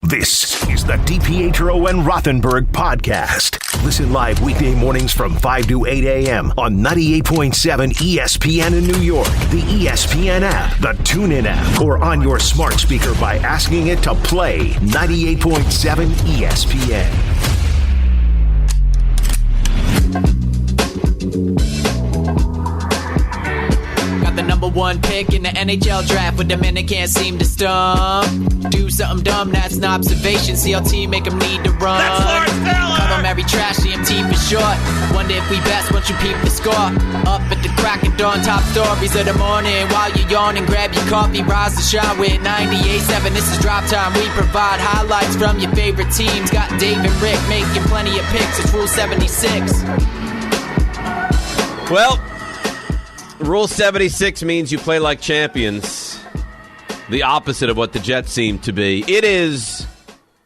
This is the DiPietro and Rothenberg podcast. Listen live weekday mornings from 5 to 8 a.m. on 98.7 ESPN in New York, the ESPN app, the TuneIn app, or on your smart speaker by asking it to play 98.7 ESPN. Got the number one pick in the NHL draft, but the men they can't seem to stump. Do something dumb, that's an observation. CLT make them need to run. That's Lawrence Taylor! Call them every trash, CMT for short. Wonder if we best once you peep the score. Up at the crack of dawn, top stories of the morning. While you're yawning, grab your coffee, rise to shine with 98.7. This is Drop Time. We provide highlights from your favorite teams. Got Dave and Rick making plenty of picks. It's Rule 76. Well, Rule 76 means you play like champions. The opposite of what the Jets seem to be. It is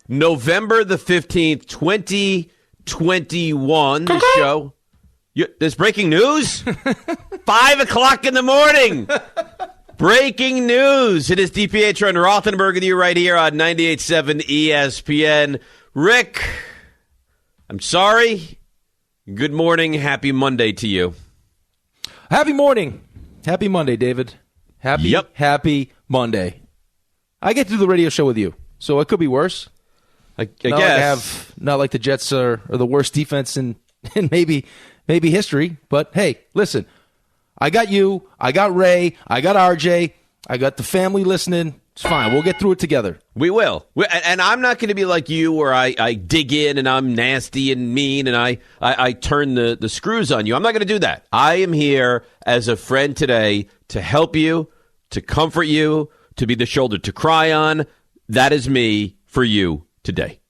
November the 15th, 2021. The show. There's breaking news? 5 o'clock in the morning. Breaking news. It is DiPietro and Rothenberg with you right here on 98.7 ESPN. Rick, I'm sorry. Good morning. Happy Monday to you. Happy morning. Happy Monday, David. Happy Monday. I get to do the radio show with you, so it could be worse. I guess. Not like the Jets are the worst defense in maybe history, but hey, listen. I got you. I got Ray. I got RJ. I got the family listening. It's fine. We'll get through it together. We will. And I'm not going to be like you where I dig in and I'm nasty and mean and I turn the screws on you. I'm not going to do that. I am here as a friend today to help you, to comfort you, to be the shoulder to cry on. That is me for you today.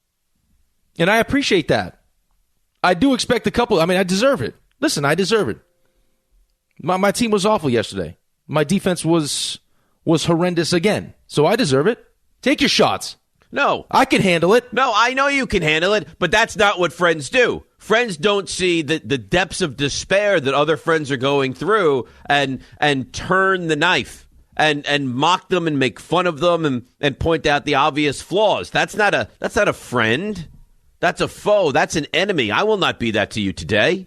And I appreciate that. I do expect a couple. I mean, I deserve it. Listen, I deserve it. My team was awful yesterday. My defense was horrendous again. So I deserve it. Take your shots. No. I can handle it. No, I know you can handle it, but that's not what friends do. Friends don't see the depths of despair that other friends are going through and turn the knife and mock them and make fun of them and point out the obvious flaws. That's not a friend. That's a foe. That's an enemy. I will not be that to you today.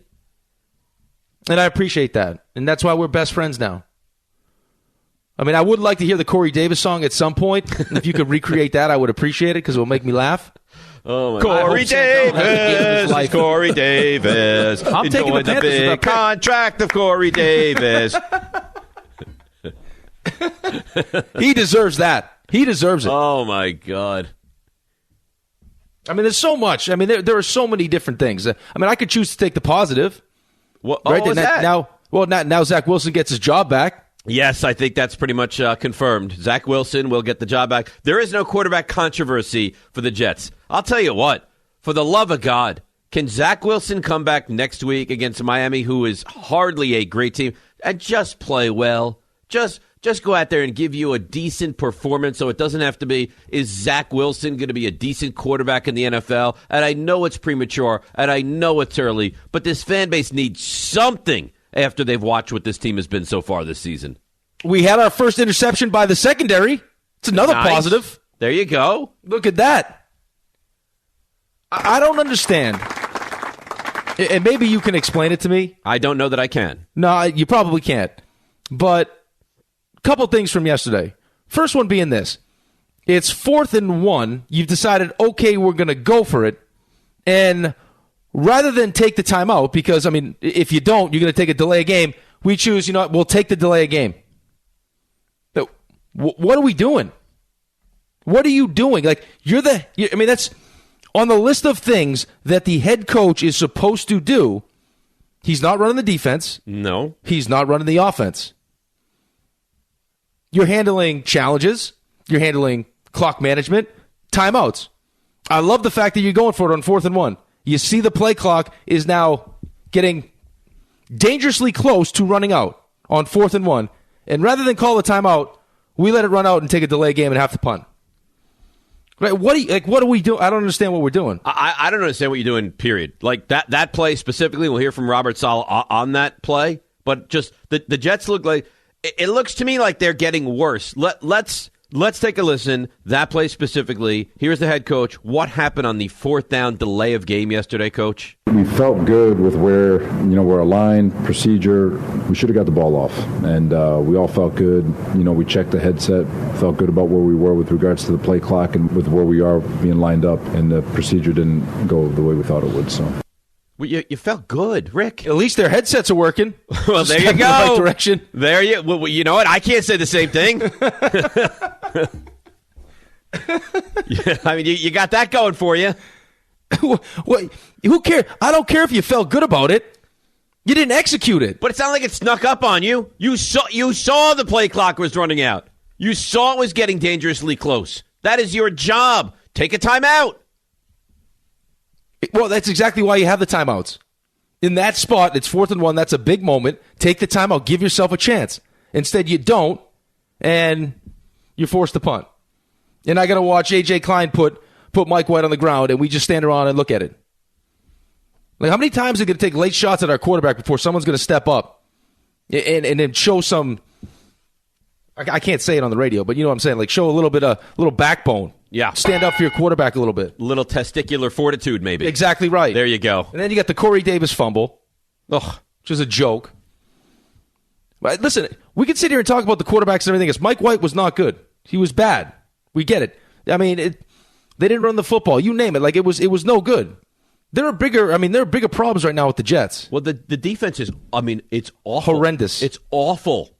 And I appreciate that. And that's why we're best friends now. I mean, I would like to hear the Corey Davis song at some point. And if you could recreate that, I would appreciate it because it will make me laugh. Oh my Corey Davis, Corey Davis. I'm taking the big contract of Corey Davis. He deserves that. He deserves it. Oh my God. I mean, there's so much. I mean, there are so many different things. I mean, I could choose to take the positive. What right? was that? Now Zach Wilson gets his job back. Yes, I think that's pretty much confirmed. Zach Wilson will get the job back. There is no quarterback controversy for the Jets. I'll tell you what, for the love of God, can Zach Wilson come back next week against Miami, who is hardly a great team, and just play well? Just go out there and give you a decent performance so it doesn't have to be, is Zach Wilson going to be a decent quarterback in the NFL? And I know it's premature, and I know it's early, but this fan base needs something after they've watched what this team has been so far this season. We had our first interception by the secondary. It's another positive. There you go. Look at that. I don't understand. And maybe you can explain it to me. I don't know that I can. No, you probably can't. But a couple things from yesterday. First one being this. It's 4th and 1. You've decided, okay, we're going to go for it. And rather than take the timeout, because, I mean, if you don't, you're going to take a delay of game. We choose, we'll take the delay of game. What are we doing? What are you doing? Like, that's on the list of things that the head coach is supposed to do. He's not running the defense. No. He's not running the offense. You're handling challenges. You're handling clock management, timeouts. I love the fact that you're going for it on 4th and 1. You see the play clock is now getting dangerously close to running out on 4th and 1. And rather than call a timeout, we let it run out and take a delay game and have to punt. Right? What do we do? I don't understand what we're doing. I don't understand what you're doing, period. Like that play specifically, we'll hear from Robert Saleh on that play. But just the Jets look like, it looks to me like they're getting worse. Let's Let's take a listen. That play specifically. Here's the head coach. What happened on the 4th down delay of game yesterday, Coach? We felt good with where, we're aligned, procedure. We should have got the ball off. And we all felt good. We checked the headset, felt good about where we were with regards to the play clock and with where we are being lined up. And the procedure didn't go the way we thought it would. So. Well, you felt good, Rick. At least their headsets are working. Well, there you go. In the right direction. There you. Well, you know what? I can't say the same thing. Yeah, I mean, you got that going for you. What? Who cares? I don't care if you felt good about it. You didn't execute it. But it's not like it snuck up on you. You saw the play clock was running out. You saw it was getting dangerously close. That is your job. Take a timeout. Well, that's exactly why you have the timeouts. In that spot, it's 4th and 1. That's a big moment. Take the timeout. Give yourself a chance. Instead, you don't, and you're forced to punt. And I got to watch A.J. Klein put Mike White on the ground, and we just stand around and look at it. Like, how many times are we going to take late shots at our quarterback before someone's going to step up and then show some – I can't say it on the radio, but you know what I'm saying? Like, show a little backbone. Yeah. Stand up for your quarterback a little bit. Little testicular fortitude, maybe. Exactly right. There you go. And then you got the Corey Davis fumble, which is a joke. But listen, we can sit here and talk about the quarterbacks and everything else. Mike White was not good. He was bad. We get it. I mean, they didn't run the football. You name it. Like, it was no good. There are bigger problems right now with the Jets. Well, the defense is, it's awful. Horrendous. It's awful.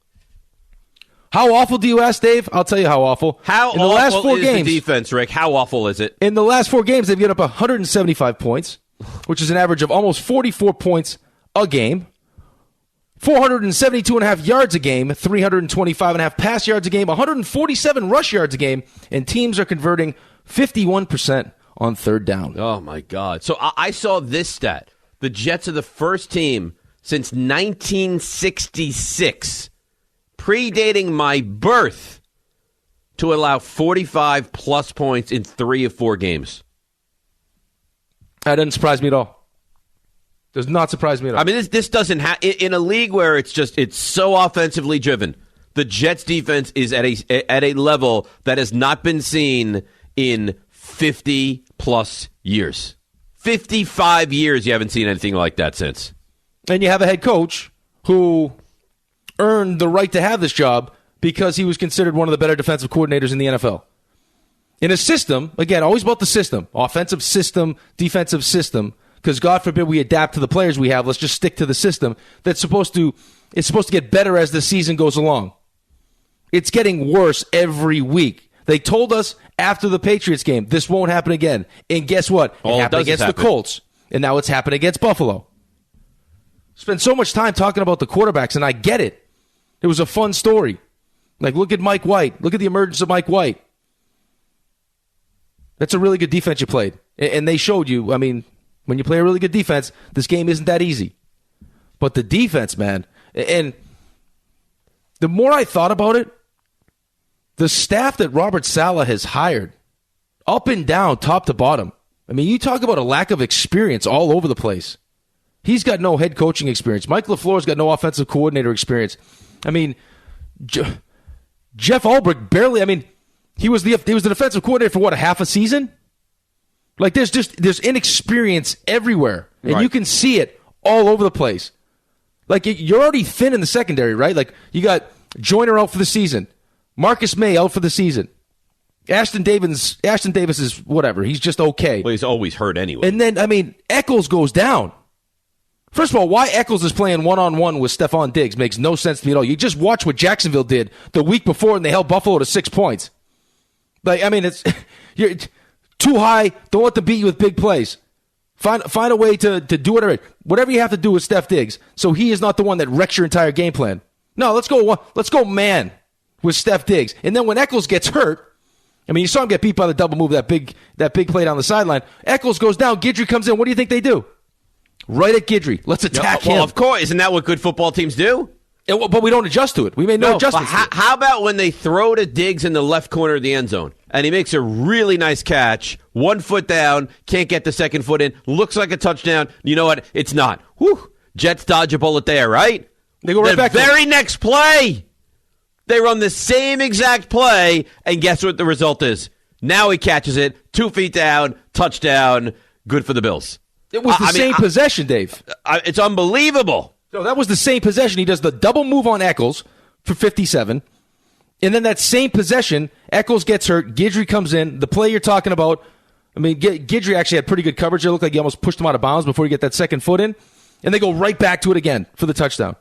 How awful do you ask, Dave? I'll tell you how awful. How in the awful last 4 is games, the defense, Rick? How awful is it? In the last 4 games, they've given up 175 points, which is an average of almost 44 points a game, 472.5 yards a game, 325.5 pass yards a game, 147 rush yards a game, and teams are converting 51% on 3rd down. Oh, my God. So I saw this stat. The Jets are the first team since 1966, predating my birth, to allow 45-plus points in 3 of 4 games. That doesn't surprise me at all. Does not surprise me at all. I mean, this doesn't have in a league where it's so offensively driven. The Jets' defense is at a level that has not been seen in 50-plus years. 55 years, you haven't seen anything like that since. And you have a head coach who earned the right to have this job because he was considered one of the better defensive coordinators in the NFL. In a system, again, always about the system, offensive system, defensive system, because God forbid we adapt to the players we have. Let's just stick to the system it's supposed to get better as the season goes along. It's getting worse every week. They told us after the Patriots game, this won't happen again. And guess what? It happened against the Colts. And now it's happening against Buffalo. Spend so much time talking about the quarterbacks, and I get it. It was a fun story. Like, look at Mike White. Look at the emergence of Mike White. That's a really good defense you played. And they showed you, when you play a really good defense, this game isn't that easy. But the defense, man, and the more I thought about it, the staff that Robert Saleh has hired, up and down, top to bottom, you talk about a lack of experience all over the place. He's got no head coaching experience. Mike LaFleur's got no offensive coordinator experience. Jeff Ulbrich barely, he was the defensive coordinator for a half a season? Like, there's inexperience everywhere. And right. You can see it all over the place. Like, you're already thin in the secondary, right? Like, you got Joyner out for the season. Marcus May out for the season. Ashton Davis is whatever. He's just okay. Well, he's always hurt anyway. And then, Eccles goes down. First of all, why Eccles is playing one-on-one with Stephon Diggs makes no sense to me at all. You just watch what Jacksonville did the week before, and they held Buffalo to 6 points. Like, you're too high. Don't let them beat you with big plays. Find a way to do whatever you have to do with Steph Diggs, so he is not the one that wrecks your entire game plan. No, let's go man with Steph Diggs. And then when Eccles gets hurt, you saw him get beat by the double move, that big play down the sideline. Eccles goes down. Guidry comes in. What do you think they do? Right at Guidry. Let's attack him. Well, of course. Isn't that what good football teams do? But we don't adjust to it. We made no adjustments. How about when they throw to Diggs in the left corner of the end zone, and he makes a really nice catch, 1 foot down, can't get the second foot in, looks like a touchdown. You know what? It's not. Whew. Jets dodge a bullet there, right? They go right back. The very next play, They run the same exact play, and guess what the result is? Now he catches it, 2 feet down, touchdown, good for the Bills. It was the same possession, Dave. It's unbelievable. No, that was the same possession. He does the double move on Eccles for 57. And then that same possession, Eccles gets hurt. Guidry comes in. The play you're talking about, I mean, Guidry actually had pretty good coverage. It looked like he almost pushed him out of bounds before he get that second foot in. And they go right back to it again for the touchdown.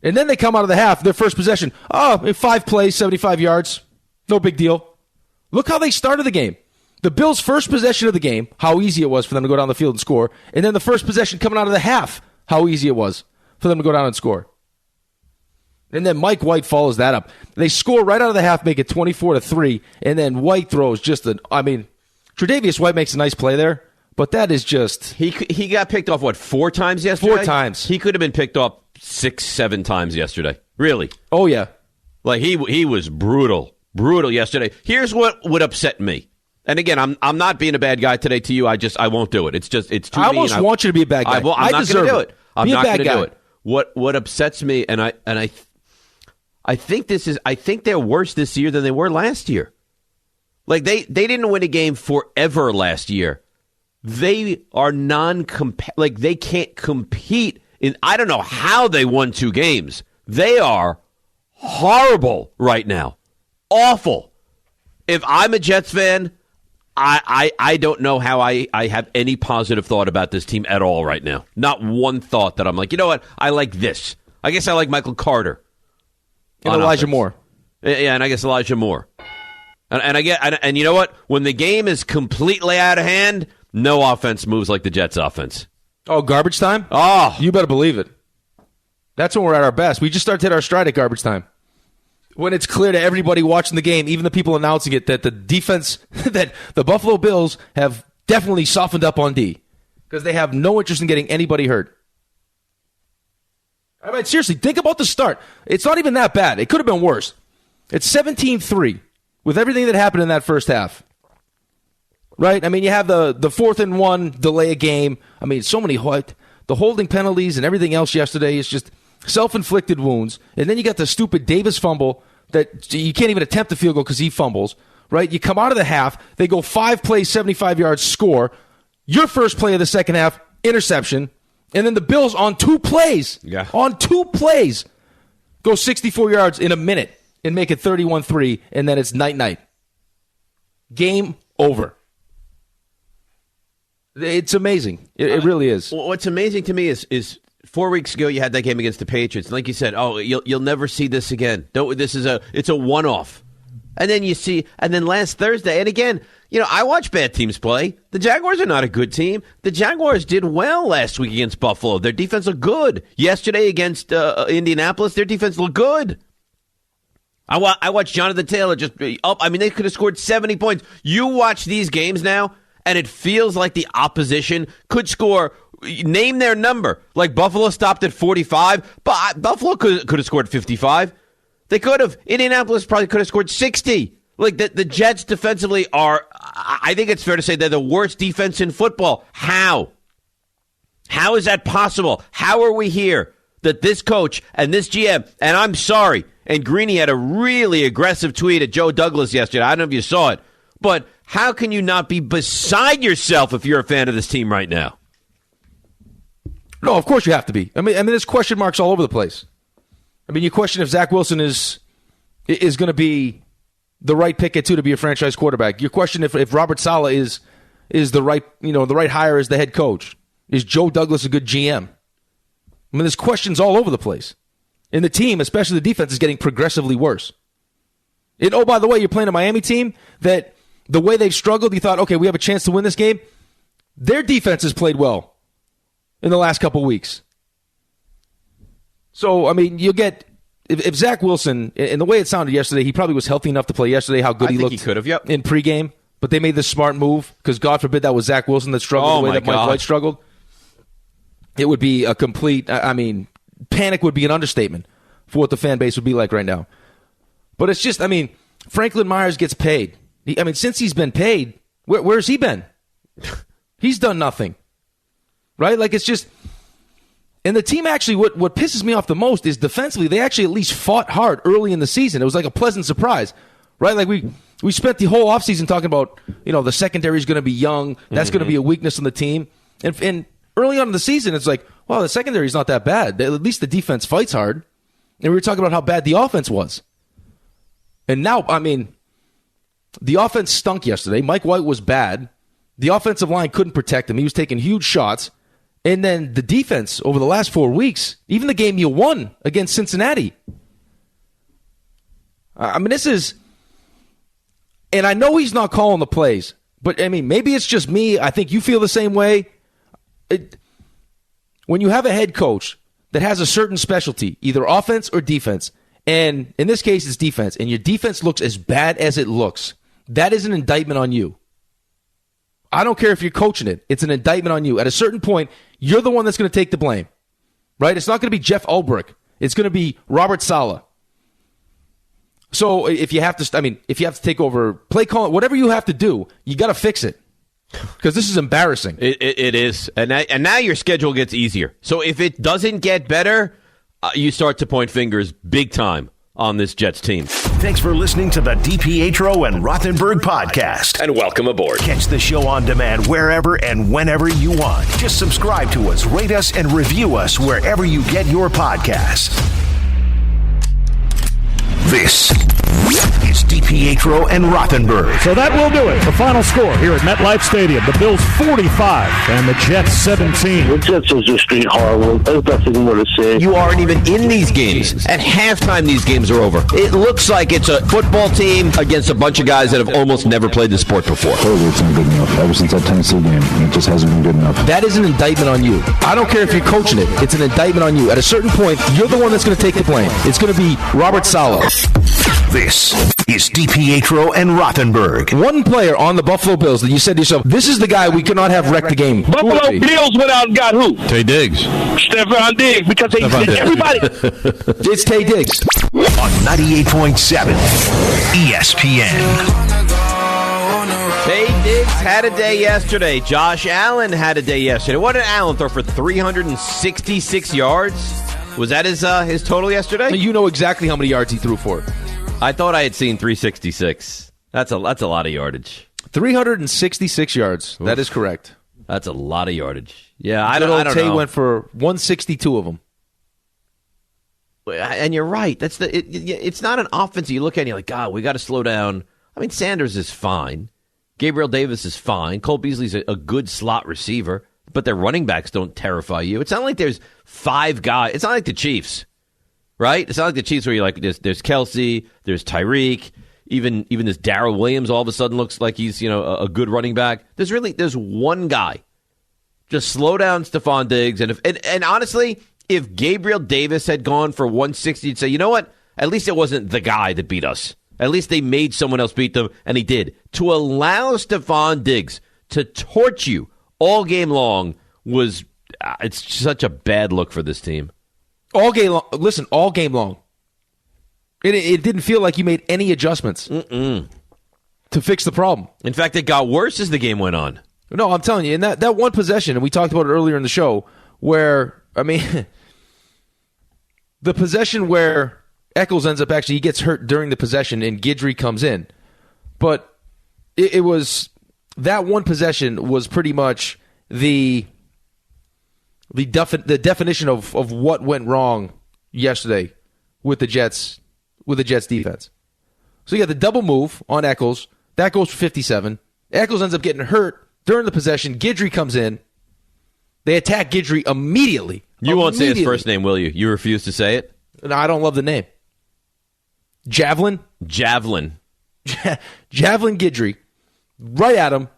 And then they come out of the half, their first possession. Oh, 5 plays, 75 yards. No big deal. Look how they started the game. The Bills' first possession of the game, how easy it was for them to go down the field and score. And then the first possession coming out of the half, how easy it was for them to go down and score. And then Mike White follows that up. They score right out of the half, make it 24-3, and then White throws just Tre'Davious White makes a nice play there, but that is just... He got picked off, 4 times yesterday? 4 times. He could have been picked off 6, 7 times yesterday. Really? Oh, yeah. Like, he was brutal yesterday. Here's what would upset me. And again, I'm not being a bad guy today to you. I won't do it. It's too mean. I almost want you to be a bad guy. I'm not going to do it. I'm not going to do it. What upsets me, and I think they're worse this year than they were last year. Like they didn't win a game forever last year. They are like they can't compete in. I don't know how they won 2 games. They are horrible right now. Awful. If I'm a Jets fan, I don't know how I have any positive thought about this team at all right now. Not one thought that I'm like, you know what? I like this. I guess I like Michael Carter. And Elijah Moore. Yeah, and I guess Elijah Moore. And you know what? When the game is completely out of hand, no offense moves like the Jets' offense. Oh, garbage time? Oh. You better believe it. That's when we're at our best. We just start to hit our stride at garbage time. When it's clear to everybody watching the game, even the people announcing it, that the defense, that the Buffalo Bills have definitely softened up on D. Because they have no interest in getting anybody hurt. I mean, seriously, think about the start. It's not even that bad. It could have been worse. It's 17-3 with everything that happened in that first half. Right? I mean, you have the 4th and 1 delay a game. I mean, so many the holding penalties and everything else yesterday is just self-inflicted wounds. And then you got the stupid Davis fumble that you can't even attempt the field goal because he fumbles. Right? You come out of the half. They go 5 plays, 75 yards, score. Your first play of the second half, interception. And then the Bills on 2 plays, go 64 yards in a minute and make it 31-3, and then it's night-night. Game over. It's amazing. It really is. What's amazing to me is 4 weeks ago you had that game against the Patriots. Like you said, you'll never see this again. It's a one-off. And then last Thursday, and again, I watch bad teams play. The Jaguars are not a good team. The Jaguars did well last week against Buffalo. Their defense looked good. Yesterday against Indianapolis, their defense looked good. I watched Jonathan Taylor just up. I mean, they could have scored 70 points. You watch these games now, and it feels like the opposition could score. Name their number. Like Buffalo stopped at 45, but Buffalo could have scored 55. They could have. Indianapolis probably could have scored 60. Like, the Jets defensively are, I think it's fair to say they're the worst defense in football. How? How is that possible? How are we here that this coach and this GM, and I'm sorry, and Greeny had a really aggressive tweet at Joe Douglas yesterday. I don't know if you saw it, but how can you not be beside yourself if you're a fan of this team right now? No, of course you have to be. I mean, there's question marks all over the place. I mean, you question if Zach Wilson is going to be the right pick at 2 to be a franchise quarterback. You question if Robert Saleh is the right hire as the head coach. Is Joe Douglas a good GM? I mean, there's questions all over the place. And the team, especially the defense, is getting progressively worse. And oh, by the way, you're playing a Miami team that the way they've struggled, you thought, okay, we have a chance to win this game. Their defense has played well in the last couple weeks. So, I mean, you get if Zach Wilson, and the way it sounded yesterday, he probably was healthy enough to play yesterday, how good he looked he could have, yep. in pregame. But they made the smart move because, God forbid, that was Zach Wilson that struggled the way that Mike White struggled. It would be a complete, panic would be an understatement for what the fan base would be like right now. But it's just, Franklin Myers gets paid. Since he's been paid, where's he been? He's done nothing. Right? Like, it's just, And the team actually, what pisses me off the most is defensively, they actually at least fought hard early in the season. It was like a pleasant surprise, right? Like we spent the whole offseason talking about, the secondary is going to be young. That's going to be a weakness on the team. And early on in the season, it's like, well, the secondary is not that bad. At least the defense fights hard. And we were talking about how bad the offense was. And now, the offense stunk yesterday. Mike White was bad. The offensive line couldn't protect him. He was taking huge shots. And then the defense over the last 4 weeks, even the game you won against Cincinnati. This is, and I know he's not calling the plays, but maybe it's just me. I think you feel the same way. When you have a head coach that has a certain specialty, either offense or defense, and in this case it's defense, and your defense looks as bad as it looks, that is an indictment on you. I don't care if you're coaching it. It's an indictment on you. At a certain point, you're the one that's going to take the blame, right? It's not going to be Jeff Ulbrich. It's going to be Robert Saleh. So if you have to take over play calling, whatever you have to do, you got to fix it because this is embarrassing. It is, and now your schedule gets easier. So if it doesn't get better, you start to point fingers big time on this Jets team. Thanks for listening to the DiPietro and Rothenberg podcast. And welcome aboard. Catch the show on demand wherever and whenever you want. Just subscribe to us, rate us, and review us wherever you get your podcasts. This is DiPietro and Rothenberg. So that will do it. The final score here at MetLife Stadium. The Bills 45 and the Jets 17. The Jets are just being horrible. There's nothing more to say. You aren't even in these games. At halftime, these games are over. It looks like it's a football team against a bunch of guys that have almost never played the sport before. Totally, it's not good enough. Ever since that Tennessee game, it just hasn't been good enough. That is an indictment on you. I don't care if you're coaching it. It's an indictment on you. At a certain point, you're the one that's going to take the blame. It's going to be Robert Saleh. This is DiPietro and Rothenberg. One player on the Buffalo Bills that you said to yourself, this is the guy we could not have wrecked the game. Buffalo Bills went out and got who? Tay Diggs. Stephon Diggs, because they everybody. It's Tay Diggs. On 98.7 ESPN. Tay Diggs had a day yesterday. Josh Allen had a day yesterday. What did Allen throw for 366 yards? Was that his total yesterday? You know exactly how many yards he threw for. I thought I had seen 366. That's a lot of yardage. 366 yards. Oof. That is correct. That's a lot of yardage. Yeah, I don't know. Tay went for 162 of them. And you're right. It's not an offense you look at and you're like, God, we got to slow down. Sanders is fine. Gabriel Davis is fine. Cole Beasley's a good slot receiver. But their running backs don't terrify you. It's not like there's five guys. It's not like the Chiefs, right? It's not like the Chiefs where you're like, there's Kelsey, there's Tyreek, even this Darrell Williams all of a sudden looks like he's a good running back. There's one guy. Just slow down Stephon Diggs, and honestly, if Gabriel Davis had gone for 160, you'd say, you know what? At least it wasn't the guy that beat us. At least they made someone else beat them, and he did. To allow Stephon Diggs to torch you all game long it's such a bad look for this team. All game long. Listen, all game long. It didn't feel like you made any adjustments to fix the problem. In fact, it got worse as the game went on. No, I'm telling you, in that one possession, and we talked about it earlier in the show, where, the possession where Echols ends up he gets hurt during the possession and Guidry comes in. But it was... That one possession was pretty much the definition of what went wrong yesterday with the Jets defense. So you got the double move on Echols. That goes for 57. Echols ends up getting hurt during the possession. Guidry comes in. They attack Guidry immediately. You won't say his first name, will you? You refuse to say it? No, I don't love the name. Javelin Guidry. Right at him.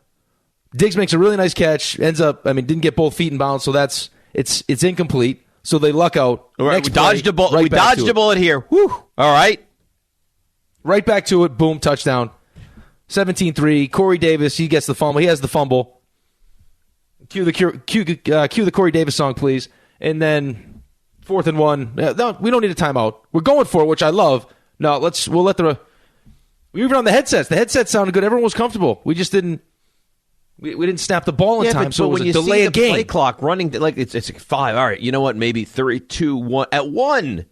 Diggs makes a really nice catch. Ends up, didn't get both feet in bounds, so it's incomplete. So they luck out. All right, we dodged a bullet here. Whew. All right. Right back to it. Boom, touchdown. 17-3. Corey Davis, he gets the fumble. He has the fumble. Cue the Corey Davis song, please. And then 4th and 1. No, we don't need a timeout. We're going for it, which I love. No, we were on the headsets. The headsets sounded good. Everyone was comfortable. We just didn't We didn't snap the ball in time, so it was a delay see of game. Play clock running like it's 5. All right, you know what? Maybe 3, 2, 1 at 1.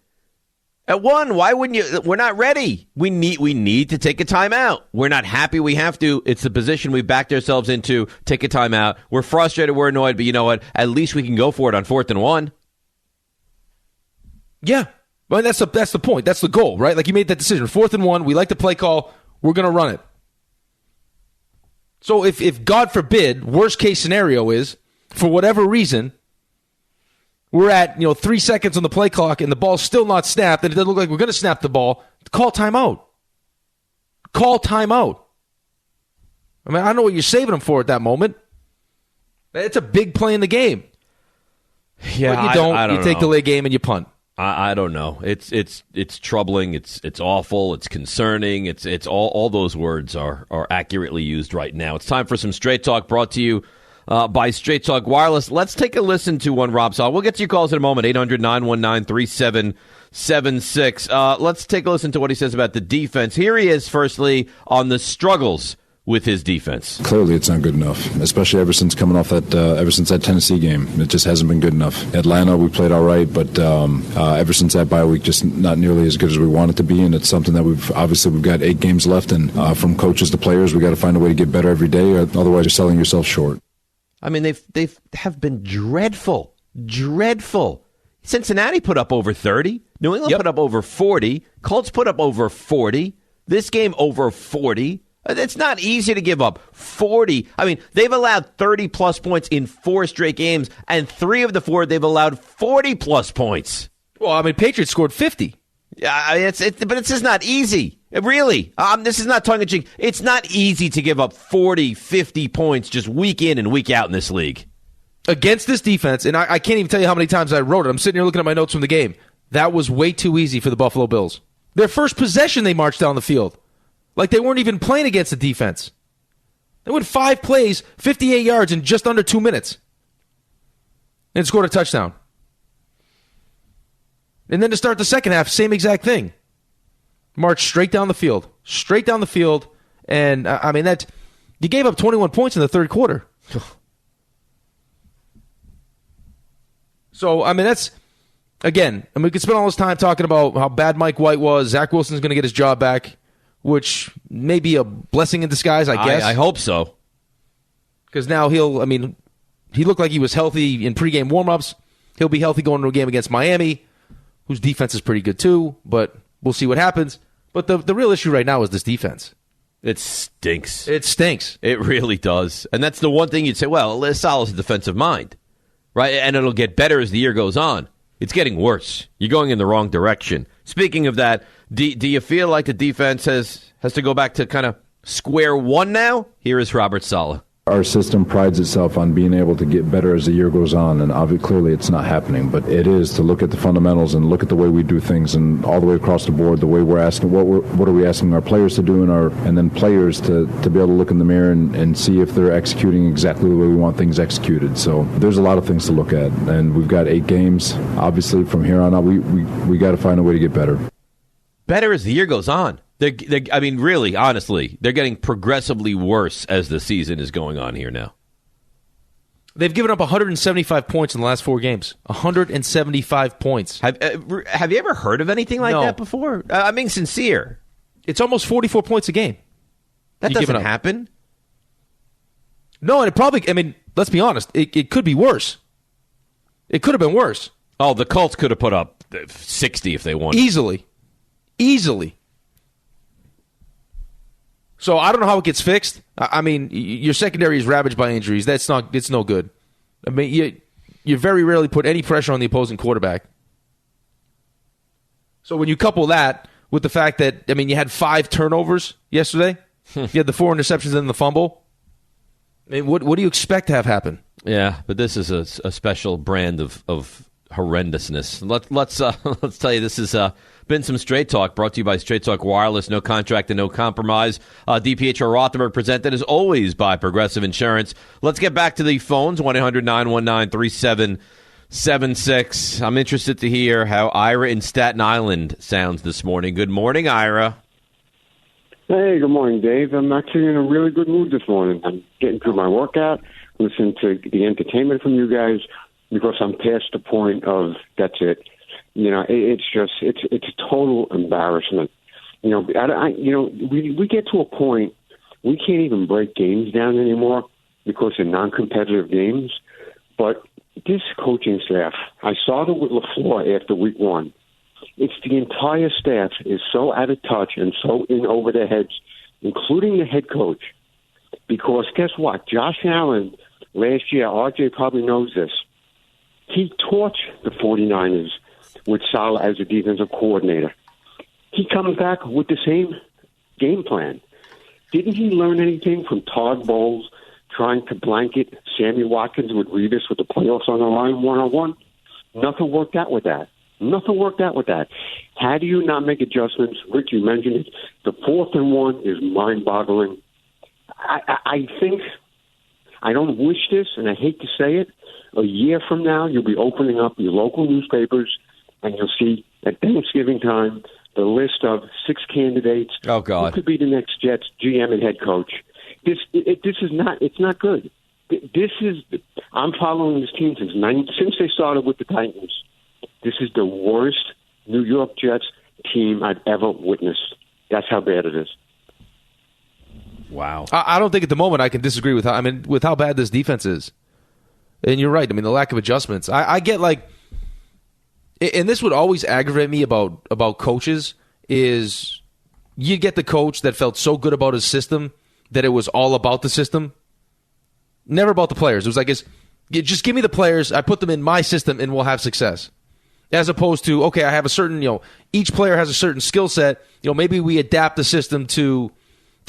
At 1, why wouldn't you? We're not ready. We need to take a timeout. We're not happy we have to. It's the position we backed ourselves into. Take a timeout. We're frustrated. We're annoyed. But you know what? At least we can go for it on 4th and 1. Yeah. Well, that's the point. That's the goal, right? Like, you made that decision. 4th and 1. We like the play call. We're going to run it. So if God forbid, worst case scenario is, for whatever reason, we're at 3 seconds on the play clock and the ball's still not snapped, and it doesn't look like we're going to snap the ball, call timeout. Call timeout. I mean, I don't know what you're saving them for at that moment. It's a big play in the game. Yeah, but you don't. I don't you take know. the late game and you punt. I don't know. It's troubling. It's awful. It's concerning. It's all those words are accurately used right now. It's time for some Straight Talk, brought to you by Straight Talk Wireless. Let's take a listen to one Rob saw. We'll get to your calls in a moment. 800-919-3776. Let's take a listen to what he says about the defense. Here he is, firstly, on the struggles with his defense. Clearly, it's not good enough, especially ever since that Tennessee game. It just hasn't been good enough. Atlanta, we played all right, but ever since that bye week, just not nearly as good as we want it to be, and it's something that we've got 8 games left, and from coaches to players, we got to find a way to get better every day, or otherwise you're selling yourself short. I mean, they have been dreadful. Cincinnati put up over 30. New England put up over 40. Colts put up over 40. This game over 40. It's not easy to give up 40. I mean, they've allowed 30-plus points in 4 straight games, and 3 of the 4, they've allowed 40-plus points. Well, I mean, Patriots scored 50. Yeah, but it's just not easy. Really. This is not tongue-in-cheek. It's not easy to give up 40, 50 points just week in and week out in this league. Against this defense, and I can't even tell you how many times I wrote it. I'm sitting here looking at my notes from the game. That was way too easy for the Buffalo Bills. Their first possession, they marched down the field. Like they weren't even playing against the defense. They went 5 plays, 58 yards in just under 2 minutes. And scored a touchdown. And then to start the second half, same exact thing. Marched straight down the field. And, I mean, you gave up 21 points in the third quarter. So, I mean, that's, again, we could spend all this time talking about how bad Mike White was. Zach Wilson's going to get his job back, which may be a blessing in disguise, I guess. I hope so. Because now he looked like he was healthy in pregame warmups. He'll be healthy going into a game against Miami, whose defense is pretty good too, but we'll see what happens. But the real issue right now is this defense. It stinks. It really does. And that's the one thing you'd say, well, Saleh's a defensive mind, right? And it'll get better as the year goes on. It's getting worse. You're going in the wrong direction. Speaking of that, do you feel like the defense has to go back to kind of square one now? Here is Robert Saleh. Our system prides itself on being able to get better as the year goes on, and obviously, clearly it's not happening, but it is to look at the fundamentals and look at the way we do things and all the way across the board, the way we're asking, what are we asking our players to do, and then players to be able to look in the mirror and see if they're executing exactly the way we want things executed. So there's a lot of things to look at, and we've got 8 games. Obviously, from here on out, we got to find a way to get better. Better as the year goes on. I mean, really, honestly, they're getting progressively worse as the season is going on here now. They've given up 175 points in the last 4 games. 175 points. Have you ever heard of anything like that before? I'm being sincere. It's almost 44 points a game. That doesn't happen. No, and it probably, I mean, let's be honest, it could be worse. It could have been worse. Oh, the Colts could have put up 60 if they wanted. Easily. So I don't know how it gets fixed. I mean, your secondary is ravaged by injuries. It's no good. I mean, you very rarely put any pressure on the opposing quarterback. So when you couple that with the fact that, I mean, you had 5 turnovers yesterday. You had the 4 interceptions and the fumble. I mean, what do you expect to have happen? Yeah, but this is a special brand of horrendousness. Let's tell you, this has been some Straight Talk, brought to you by Straight Talk Wireless. No contract and no compromise. DPHR Rothenberg, presented as always by Progressive Insurance. Let's get back to the phones. 1-800-919-3776. I'm interested to hear how Ira in Staten Island sounds this morning. Good morning, Ira. Hey, good morning, Dave. I'm actually in a really good mood this morning. I'm getting through my workout, listening to the entertainment from you guys, because I'm past the point of that's it. It's a total embarrassment. We get to a point we can't even break games down anymore because they're non-competitive games. But this coaching staff, I saw it with LaFleur after week 1. It's the entire staff is so out of touch and so in over their heads, including the head coach. Because guess what? Josh Allen last year, RJ probably knows this, he torched the 49ers with Saleh as a defensive coordinator. He comes back with the same game plan. Didn't he learn anything from Todd Bowles trying to blanket Sammy Watkins with Revis with the playoffs on the line one-on-one? Nothing worked out with that. How do you not make adjustments? Rich, you mentioned it. The 4th and 1 is mind-boggling. I think, I don't wish this, and I hate to say it, a year from now, you'll be opening up your local newspapers, and you'll see at Thanksgiving time the list of 6 candidates. Oh, God. Who could be the next Jets GM and head coach? This is not. It's not good. I'm following this team since they started with the Titans. This is the worst New York Jets team I've ever witnessed. That's how bad it is. Wow. I don't think at the moment I can disagree with how bad this defense is. And you're right. The lack of adjustments. I get and this would always aggravate me about coaches is you get the coach that felt so good about his system that it was all about the system. Never about the players. It was like, just give me the players, I put them in my system, and we'll have success. As opposed to, okay, I have a certain, each player has a certain skill set. Maybe we adapt the system to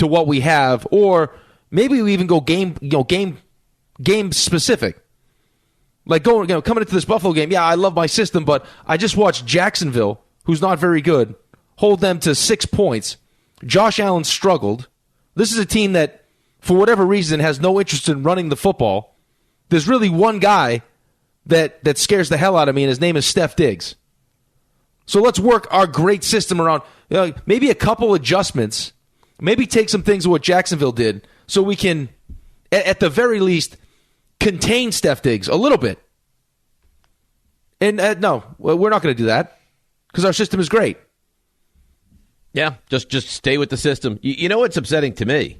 what we have, or maybe we even go game specific. Like coming into this Buffalo game, yeah, I love my system, but I just watched Jacksonville, who's not very good, hold them to 6 points. Josh Allen struggled. This is a team that, for whatever reason, has no interest in running the football. There's really one guy that scares the hell out of me, and his name is Steph Diggs. So let's work our great system around maybe a couple adjustments, maybe take some things of what Jacksonville did so we can, at the very least, contain Steph Diggs a little bit. And no, we're not going to do that because our system is great. Yeah, just stay with the system. You know what's upsetting to me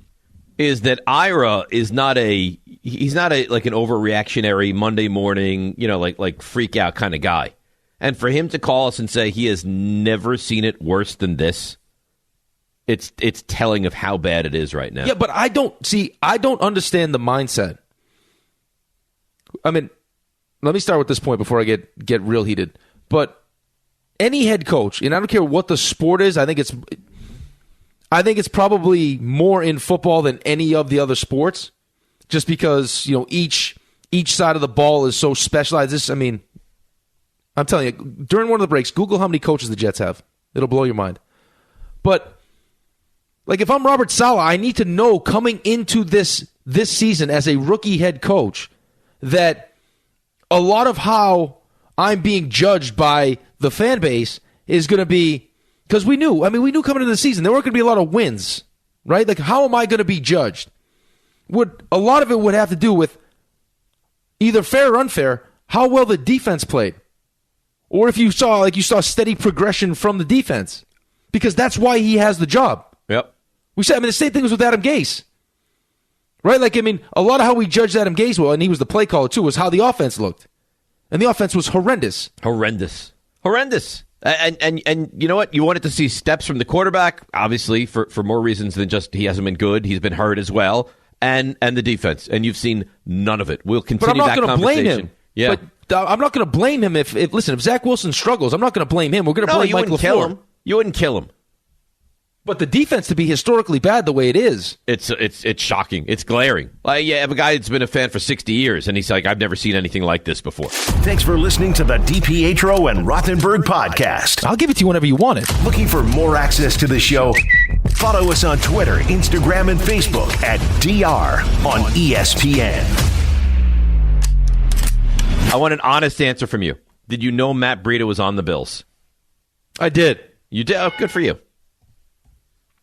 is that Ira is not he's not like an overreactionary Monday morning, like freak out kind of guy. And for him to call us and say he has never seen it worse than this, it's telling of how bad it is right now. Yeah, but I don't understand the mindset. Let me start with this point before I get real heated. But any head coach, and I don't care what the sport is, I think it's probably more in football than any of the other sports, just because each side of the ball is so specialized. I'm telling you, during one of the breaks, Google how many coaches the Jets have. It'll blow your mind. But if I'm Robert Saleh, I need to know coming into this season as a rookie head coach that a lot of how I'm being judged by the fan base is going to be, because we knew coming into the season there weren't going to be a lot of wins, right? Like, how am I going to be judged? A lot of it would have to do with either fair or unfair, how well the defense played, or if you saw steady progression from the defense, because that's why he has the job. Yep. We said, the same thing was with Adam Gase, right? A lot of how we judged Adam Gase, and he was the play caller too, was how the offense looked, and the offense was horrendous. And you know what? You wanted to see steps from the quarterback, obviously, for more reasons than just he hasn't been good. He's been hurt as well. And the defense. And you've seen none of it. We'll continue that conversation. But I'm not going to blame him. Yeah. But I'm not going to blame him if Zach Wilson struggles, I'm not going to blame him. We're going to blame Mike LaFleur. You wouldn't kill him. But the defense to be historically bad the way it is. It's shocking. It's glaring. I have a guy that's been a fan for 60 years, and he's like, I've never seen anything like this before. Thanks for listening to the DiPietro and Rothenberg podcast. I'll give it to you whenever you want it. Looking for more access to the show? Follow us on Twitter, Instagram, and Facebook at DR on ESPN. I want an honest answer from you. Did you know Matt Breida was on the Bills? I did. You did? Oh, good for you.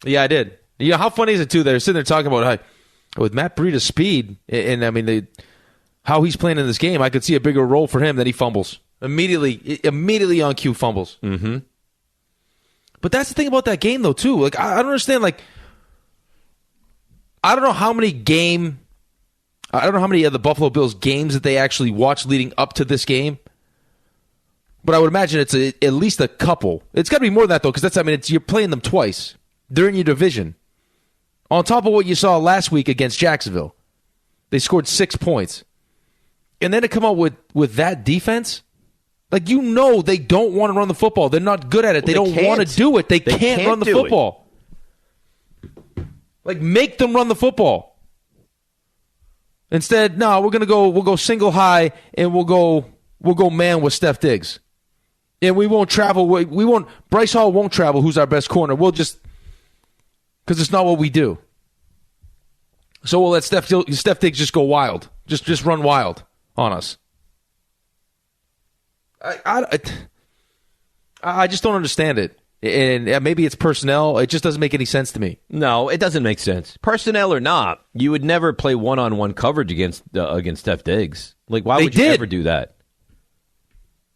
Yeah, I did. You know, how funny is it, too? They're sitting there talking about with Matt Breida's speed, and I mean, how he's playing in this game, I could see a bigger role for him than he fumbles. Immediately on cue fumbles. Mm-hmm. But that's the thing about that game, though, too. Like, I don't understand, like, I don't know how many of the Buffalo Bills games that they actually watched leading up to this game. But I would imagine it's at least a couple. It's got to be more than that, though, because you're playing them twice. They're in your division. On top of what you saw last week against Jacksonville. They scored 6 points. And then to come out with that defense, like, you know they don't want to run the football. They're not good at it. They don't want to do it. They can't run the football. Like, make them run the football. Instead, no, we'll go single high and we'll go man with Steph Diggs. And we won't travel. Bryce Hall won't travel, who's our best corner. We'll just, because it's not what we do. So we'll let Steph Diggs just go wild. Just run wild on us. I just don't understand it. And maybe it's personnel. It just doesn't make any sense to me. No, it doesn't make sense. Personnel or not, you would never play one-on-one coverage against Steph Diggs. Like, why would you ever do that?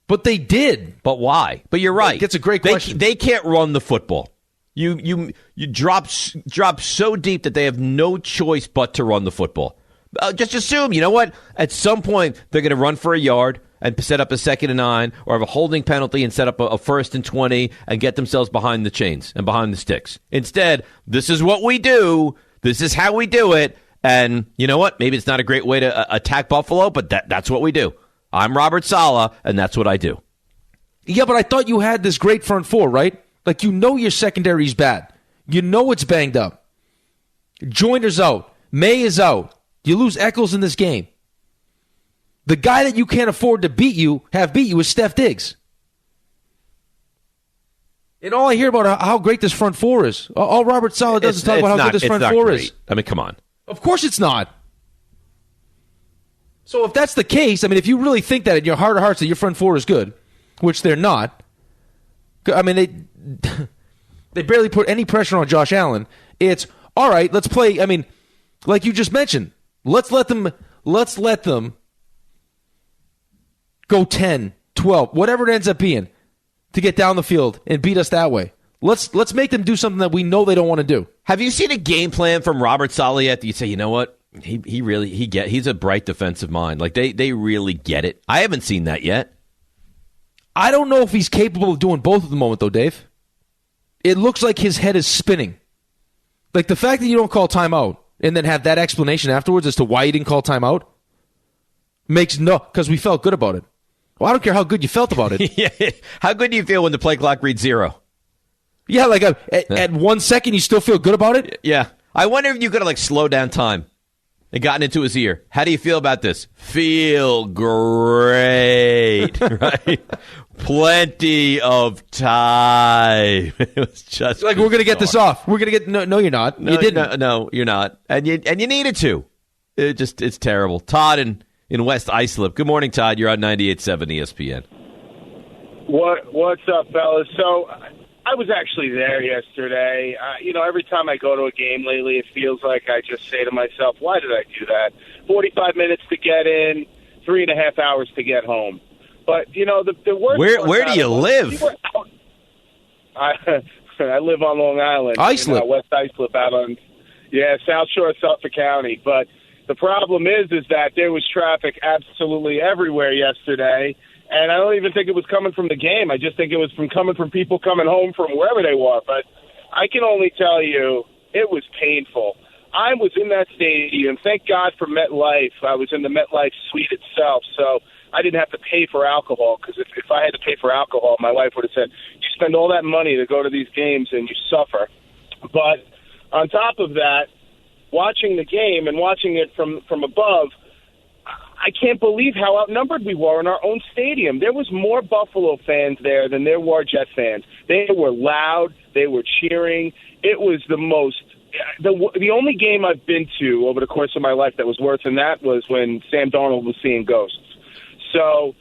But they did. But why? But you're right. It's a great question. They can't run the football. You drop so deep that they have no choice but to run the football. Just assume, you know what? At some point, they're going to run for a yard and set up a 2nd and 9, or have a holding penalty and set up a 1st and 20 and get themselves behind the chains and behind the sticks. Instead, this is what we do. This is how we do it. And you know what? Maybe it's not a great way to attack Buffalo, but that's what we do. I'm Robert Saleh, and that's what I do. Yeah, but I thought you had this great front four, right? Like, you know your secondary's bad. You know it's banged up. Joyner's out. May is out. You lose Eccles in this game. The guy that you can't afford to beat you is Steph Diggs. And all I hear about how great this front four is. All Robert Saleh does is talk about how good this front four is. I mean, come on. Of course it's not. So if that's the case, I mean, if you really think that in your heart of hearts that your front four is good, which they're not, I mean, they barely put any pressure on Josh Allen. It's, all right, let's play, I mean, like you just mentioned, let's let them go 10, 12, whatever it ends up being, to get down the field and beat us that way. Let's make them do something that we know they don't want to do. Have you seen a game plan from Robert Saleh yet that you say, you know what? He's a bright defensive mind. Like, they really get it. I haven't seen that yet. I don't know if he's capable of doing both at the moment, though, Dave. It looks like his head is spinning. Like, the fact that you don't call timeout and then have that explanation afterwards as to why you didn't call timeout makes because we felt good about it. Well, I don't care how good you felt about it. Yeah. How good do you feel when the play clock reads 0? Yeah, like at 1 second, you still feel good about it? Yeah. I wonder if you could have slowed down time and gotten into his ear. How do you feel about this? Feel great, right? Plenty of time. It was just like, we're going to get this off. We're going to get no, you're not. You didn't. No, you're not. And you needed to. It's terrible. Todd in West Islip. Good morning, Todd. You're on 98.7 ESPN. What's up, fellas? So I was actually there yesterday. Every time I go to a game lately, it feels like I just say to myself, why did I do that? 45 minutes to get in, 3.5 hours to get home. But, the worst Where do you live? I live on Long Island. Islip. West Islip South Shore of Suffolk County. But the problem is that there was traffic absolutely everywhere yesterday. And I don't even think it was coming from the game. I just think it was coming from people coming home from wherever they were. But I can only tell you it was painful. I was in that stadium. Thank God for MetLife. I was in the MetLife suite itself, so I didn't have to pay for alcohol, because if I had to pay for alcohol, my wife would have said, you spend all that money to go to these games and you suffer. But on top of that, watching the game and watching it from above, I can't believe how outnumbered we were in our own stadium. There was more Buffalo fans there than there were Jet fans. They were loud. They were cheering. It was the only game I've been to over the course of my life that was worse than that was when Sam Darnold was seeing ghosts. So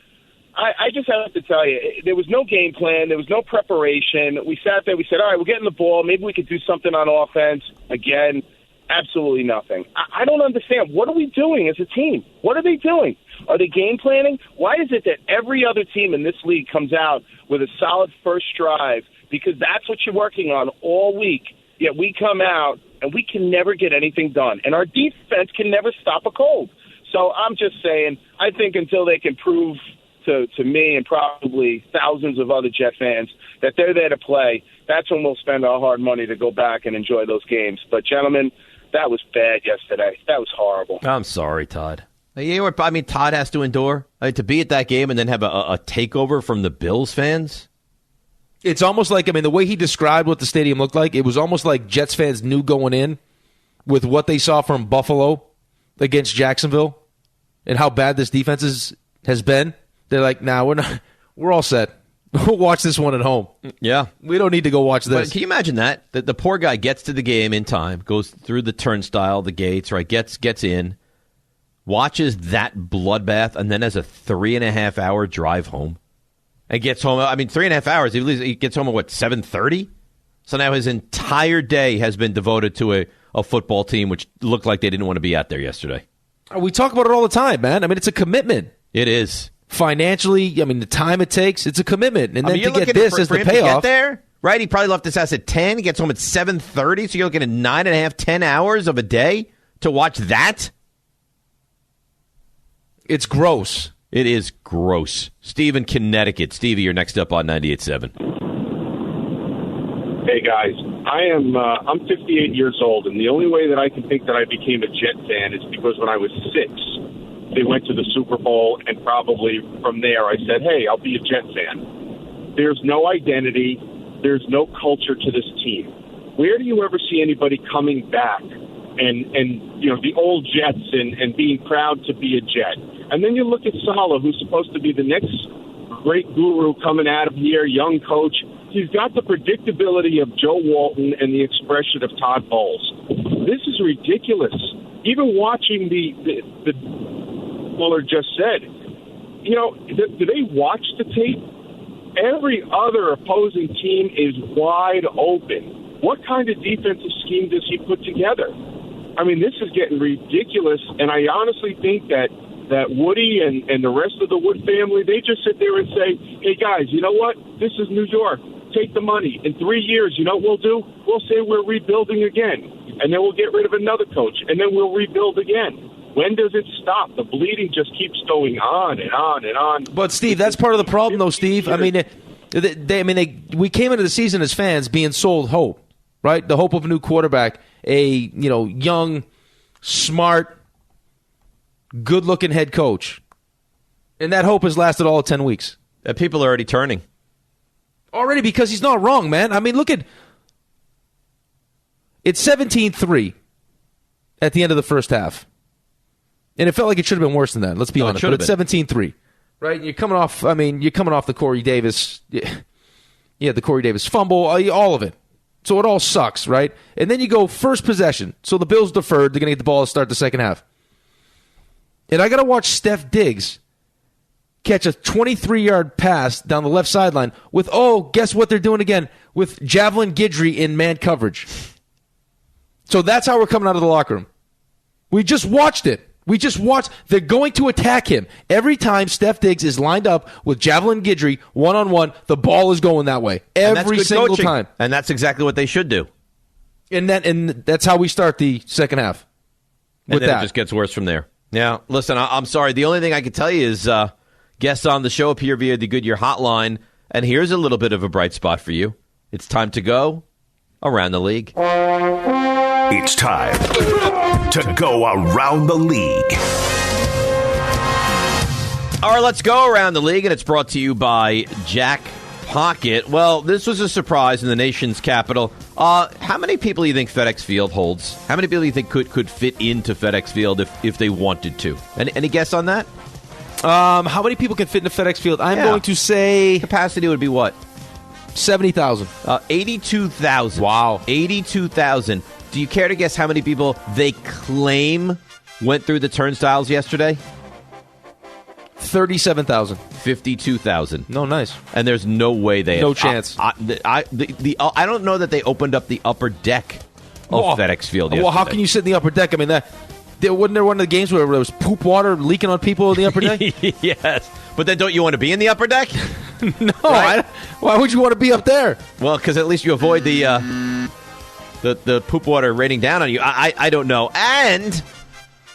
I just have to tell you, there was no game plan. There was no preparation. We sat there. We said, all right, we're getting the ball. Maybe we could do something on offense. Again, absolutely nothing. I don't understand. What are we doing as a team? What are they doing? Are they game planning? Why is it that every other team in this league comes out with a solid first drive? Because that's what you're working on all week. Yet we come out and we can never get anything done. And our defense can never stop a cold. So I'm just saying, I think until they can prove to me and probably thousands of other Jet fans that they're there to play, that's when we'll spend our hard money to go back and enjoy those games. But, gentlemen, that was bad yesterday. That was horrible. I'm sorry, Todd. You know what I mean? Todd has to endure to be at that game and then have a takeover from the Bills fans. It's almost like, the way he described what the stadium looked like, it was almost like Jets fans knew going in with what they saw from Buffalo against Jacksonville and how bad this defense has been. They're like, nah, we're all set. We'll watch this one at home. Yeah. We don't need to go watch this. But can you imagine that? The poor guy gets to the game in time, goes through the turnstile, the gates, right? Gets in, watches that bloodbath, and then has a 3.5 hour drive home. And gets home, 3.5 hours. He gets home at 7:30? So now his entire day has been devoted to a football team, which looked like they didn't want to be out there yesterday. We talk about it all the time, man. It's a commitment. It is. Financially, the time it takes, it's a commitment. And then to get this as the payoff. To get there, right? He probably left his house at 10. He gets home at 7:30. So you're looking at 9.5, 10 hours of a day to watch that? It's gross. It is gross. Steve in Connecticut. Stevie, you're next up on 98.7. Hey, guys. I'm 58 years old, and the only way that I can think that I became a Jet fan is because when I was 6, they went to the Super Bowl, and probably from there I said, hey, I'll be a Jet fan. There's no identity. There's no culture to this team. Where do you ever see anybody coming back and the old Jets and being proud to be a Jet? And then you look at Saleh, who's supposed to be the next great guru coming out of here, young coach. He's got the predictability of Joe Walton and the expression of Todd Bowles. This is ridiculous. Even watching the Mueller just said, do they watch the tape? Every other opposing team is wide open. What kind of defensive scheme does he put together? This is getting ridiculous, and I honestly think that Woody and the rest of the Wood family, they just sit there and say, hey, guys, you know what? This is New York. Take the money. In 3 years, you know what we'll do? We'll say we're rebuilding again, and then we'll get rid of another coach, and then we'll rebuild again. When does it stop? The bleeding just keeps going on and on and on. But, Steve, that's part of the problem, though, Steve. We came into the season as fans being sold hope, right? The hope of a new quarterback, a young, smart, good-looking head coach. And that hope has lasted all of 10 weeks. People are already turning. Already, because he's not wrong, man. Look at... It's 17-3 at the end of the first half. And it felt like it should have been worse than that. Let's be honest. But it's 17-3. Right? You're coming off the Corey Davis... Yeah, the Corey Davis fumble, all of it. So it all sucks, right? And then you go first possession. So the Bills deferred. They're going to get the ball to start the second half. And I got to watch Steph Diggs catch a 23-yard pass down the left sideline with, guess what they're doing again? With Javelin Guidry in man coverage. So that's how we're coming out of the locker room. We just watched it. They're going to attack him. Every time Steph Diggs is lined up with Javelin Guidry one-on-one, the ball is going that way. Every single coaching. Time. And that's exactly what they should do. And that's how we start the second half. And then it just gets worse from there. Yeah, listen, I'm sorry. The only thing I can tell you is guests on the show appear via the Goodyear hotline, and here's a little bit of a bright spot for you. It's time to go around the league. It's time to go around the league. All right, let's go around the league, and it's brought to you by Jack Pocket. Well, this was a surprise in the nation's capital. How many people do you think FedEx Field holds? How many people do you think could fit into FedEx Field if they wanted to? Any guess on that? How many people can fit into FedEx Field? I'm going to say... Capacity would be what? 70,000. 82,000. Wow. 82,000. Do you care to guess how many people they claim went through the turnstiles yesterday? 37,000. 52,000. No, nice. And there's no way they No have, chance. I don't know that they opened up the upper deck of FedEx Field yesterday. Well, how can you sit in the upper deck? I mean, wasn't there one of the games where there was poop water leaking on people in the upper deck? Yes. But then don't you want to be in the upper deck? No. Right? Why would you want to be up there? Well, because at least you avoid the poop water raining down on you. I don't know. And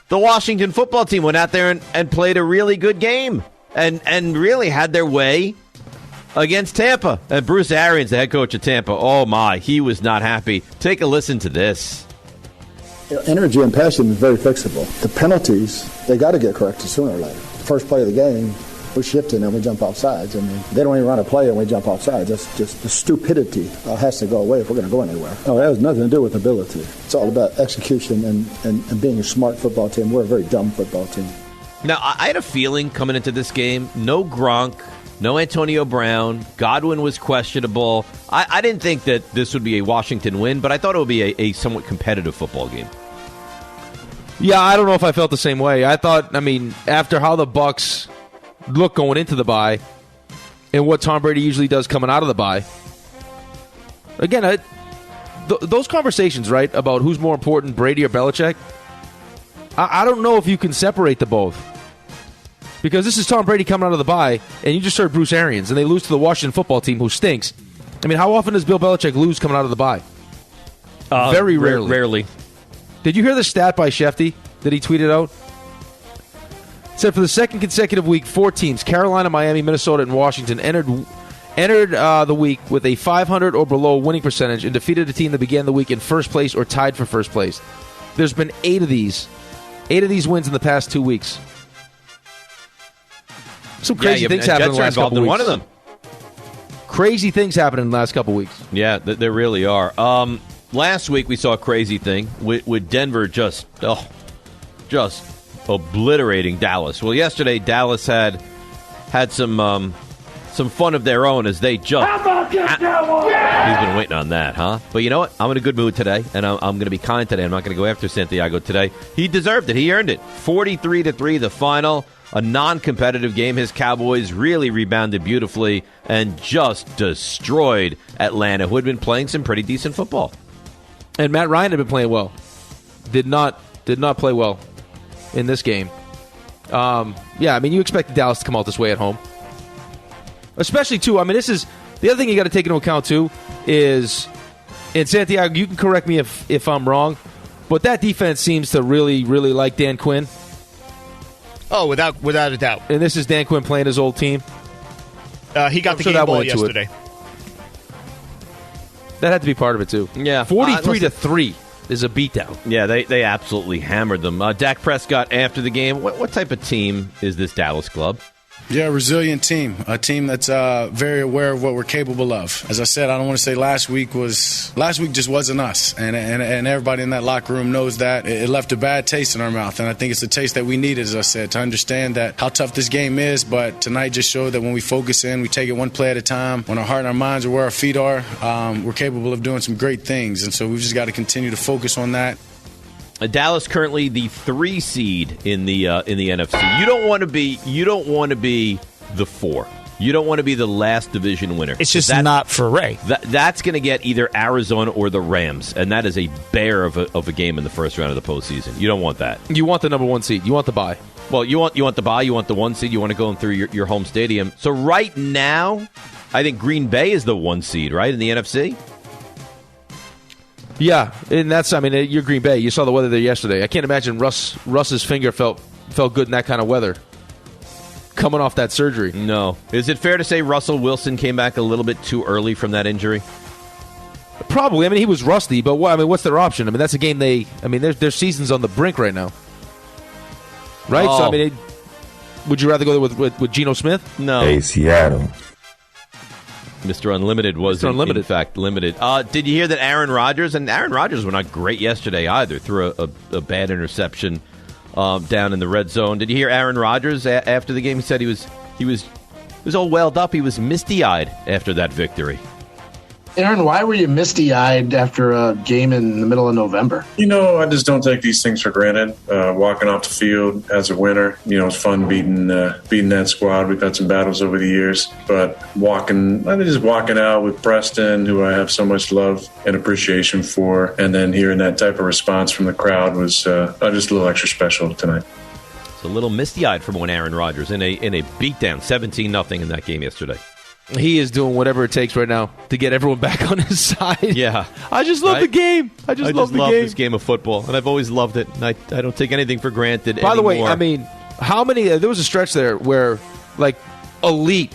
the Washington football team went out there and played a really good game and really had their way against Tampa. And Bruce Arians, the head coach of Tampa, oh my, he was not happy. Take a listen to this. Energy and passion is very fixable. The penalties, they got to get corrected sooner or later. The first play of the game, we're shifting and we jump off sides. I mean, they don't even run a play and we jump off sides. That's just the stupidity has to go away if we're going to go anywhere. No, it has nothing to do with ability. It's all about execution and being a smart football team. We're a very dumb football team. Now, I had a feeling coming into this game, no Gronk, no Antonio Brown, Godwin was questionable. I didn't think that this would be a Washington win, but I thought it would be a somewhat competitive football game. Yeah, I don't know if I felt the same way. I thought, after how the Bucs look going into the bye and what Tom Brady usually does coming out of the bye, again, those conversations, right, about who's more important, Brady or Belichick, I don't know if you can separate the both. Because this is Tom Brady coming out of the bye, and you just heard Bruce Arians, and they lose to the Washington football team, who stinks. How often does Bill Belichick lose coming out of the bye? Very rarely. Rarely. Did you hear the stat by Shefty that he tweeted out? It said for the second consecutive week, 4 teams, Carolina, Miami, Minnesota, and Washington, entered the week with a 500 or below winning percentage and defeated a team that began the week in first place or tied for first place. There's been 8 of these wins in the past 2 weeks. Some crazy things happened in the last couple weeks. One of them. Crazy things happened in the last couple weeks. Yeah, there really are. Last week we saw a crazy thing with Denver just obliterating Dallas. Well, yesterday Dallas had some fun of their own as they just. How about that one? He's been waiting on that, huh? But you know what? I'm in a good mood today, and I'm going to be kind today. I'm not going to go after Santiago today. He deserved it. He earned it. 43-3, the final. A non-competitive game. His Cowboys really rebounded beautifully and just destroyed Atlanta, who had been playing some pretty decent football. And Matt Ryan had been playing well. Did not play well in this game. You expected Dallas to come out this way at home. Especially, too, this is the other thing you got to take into account, too, is, and Santiago, you can correct me if I'm wrong, but that defense seems to really, really like Dan Quinn. Oh, without a doubt. And this is Dan Quinn playing his old team. He got the game ball yesterday. That had to be part of it, too. Yeah. 43-3 is a beatdown. Yeah, they absolutely hammered them. Dak Prescott after the game. What type of team is this Dallas club? Yeah, a resilient team. A team that's very aware of what we're capable of. As I said, I don't want to say last week just wasn't us. And everybody in that locker room knows that. It left a bad taste in our mouth. And I think it's the taste that we needed, as I said, to understand that how tough this game is. But tonight just showed that when we focus in, we take it one play at a time. When our heart and our minds are where our feet are, we're capable of doing some great things. And so we've just got to continue to focus on that. Dallas currently the 3 seed in the NFC. You don't want to be the 4. You don't want to be the last division winner. It's just not for Ray. That's going to get either Arizona or the Rams, and that is a bear of a game in the first round of the postseason. You don't want that. You want the number 1 seed. You want the bye. Well, you want the bye. You want the 1 seed. You want to go through your home stadium. So right now, I think Green Bay is the 1 seed, right, in the NFC. Yeah, and that's, you're Green Bay. You saw the weather there yesterday. I can't imagine Russ's finger felt good in that kind of weather. Coming off that surgery. No. Is it fair to say Russell Wilson came back a little bit too early from that injury? Probably. He was rusty, but what's their option? That's a game their season's on the brink right now. Right? Oh. So, would you rather go there with Geno Smith? No. Hey, Seattle. Mr. Unlimited was in fact limited. Did you hear that Aaron Rodgers were not great yesterday either, threw a bad interception down in the red zone. Did you hear Aaron Rodgers after the game? He said he was all welled up. He was misty-eyed after that victory. Aaron, why were you misty-eyed after a game in the middle of November? I just don't take these things for granted. Walking off the field as a winner, it's fun beating that squad. We've had some battles over the years, but walking out with Preston, who I have so much love and appreciation for, and then hearing that type of response from the crowd was just a little extra special tonight. It's a little misty-eyed from one Aaron Rodgers in a beatdown, 17-0 in that game yesterday. He is doing whatever it takes right now to get everyone back on his side. Yeah. I just love the game. I just love this game of football, and I've always loved it. And I don't take anything for granted By the way, anymore. I mean, how many there was a stretch there where, like, elite,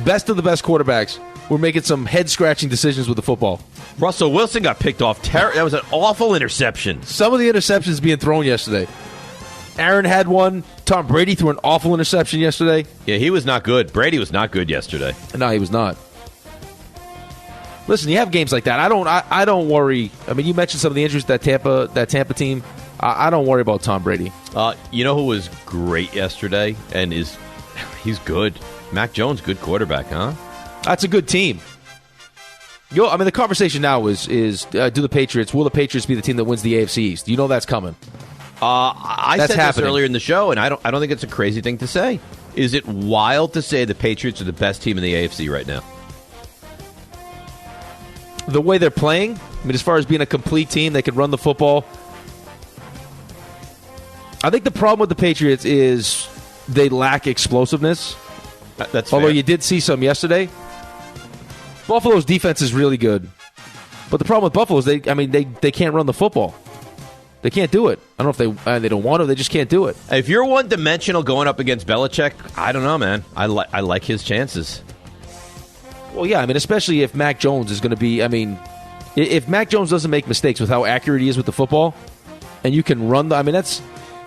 best of the best quarterbacks were making some head-scratching decisions with the football. Russell Wilson got picked off. That was an awful interception. Some of the interceptions being thrown yesterday. Aaron had one. Tom Brady threw an awful interception yesterday. Yeah, he was not good. Brady was not good yesterday. No, he was not. Listen, you have games like that. I don't worry. I mean, you mentioned some of the injuries that Tampa team. I don't worry about Tom Brady. You know who was great yesterday and he's good? Mac Jones, good quarterback, huh? That's a good team. I mean, the conversation now is will the Patriots be the team that wins the AFC East? You know that's coming. I said this earlier in the show, and I don't think it's a crazy thing to say. Is it wild to say the Patriots are the best team in the AFC right now? The way they're playing, I mean, as far as being a complete team, they can run the football. I think the problem with the Patriots is they lack explosiveness. That's although fair. You did see some yesterday. Buffalo's defense is really good, but the problem with Buffalo is they can't run the football. They can't do it. I don't know if they don't want to. They just can't do it. If you're one-dimensional going up against Belichick, I don't know, man. I like his chances. Well, yeah, I mean, especially if Mac Jones is going to be. I mean, if Mac Jones doesn't make mistakes with how accurate he is with the football, and you can run that's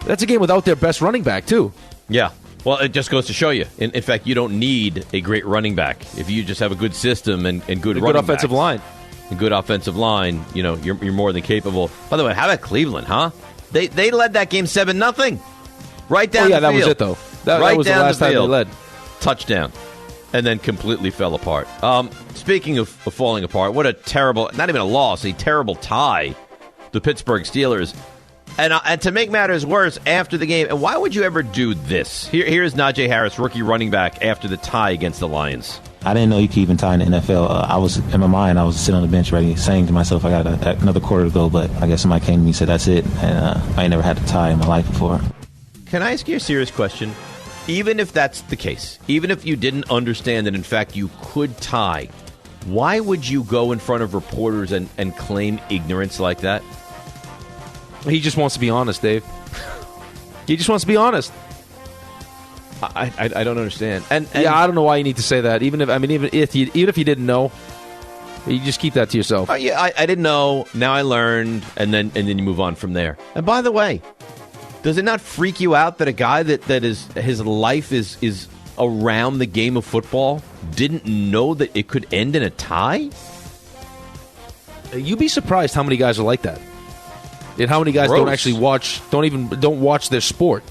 a game without their best running back too. Yeah. Well, it just goes to show you. In fact, you don't need a great running back if you just have a good system and good running offensive line. A good offensive line, you're more than capable. By the way, how about Cleveland, huh? They led that game 7-0. Right down the field. That was it, though. That was the last time they led. Touchdown. And then completely fell apart. Speaking of falling apart, what a terrible, not even a loss, a terrible tie. The Pittsburgh Steelers. And to make matters worse, after the game, and why would you ever do this? Here's Najee Harris, rookie running back, after the tie against the Lions. I didn't know you could even tie in the NFL. I was in my mind, I was sitting on the bench ready, saying to myself, I got another quarter to go, but I guess somebody came to me and said, that's it. And I ain't never had to tie in my life before. Can I ask you a serious question? Even if that's the case, even if you didn't understand that, in fact, you could tie, why would you go in front of reporters and claim ignorance like that? He just wants to be honest, Dave. He just wants to be honest. I don't understand. And I don't know why you need to say that. Even if you didn't know, you just keep that to yourself. I didn't know. Now I learned, and then you move on from there. And by the way, does it not freak you out that a guy that is his life is around the game of football didn't know that it could end in a tie? You'd be surprised how many guys are like that, and how many guys don't actually don't watch their sport.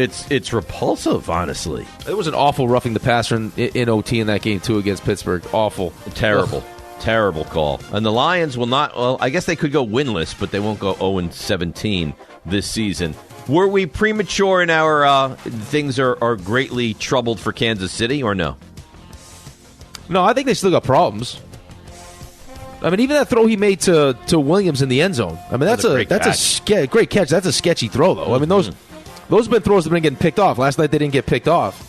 It's repulsive, honestly. It was an awful roughing the passer in OT in that game, too, against Pittsburgh. Awful. Terrible. Terrible call. And the Lions will not, well, I guess they could go winless, but they won't go 0-17 this season. Were we premature in our things are greatly troubled for Kansas City, or no? No, I think they still got problems. I mean, even that throw he made to Williams in the end zone. I mean, that's a great catch. That's a sketchy throw, though. I mean, those have been throws that have been getting picked off. Last night they didn't get picked off.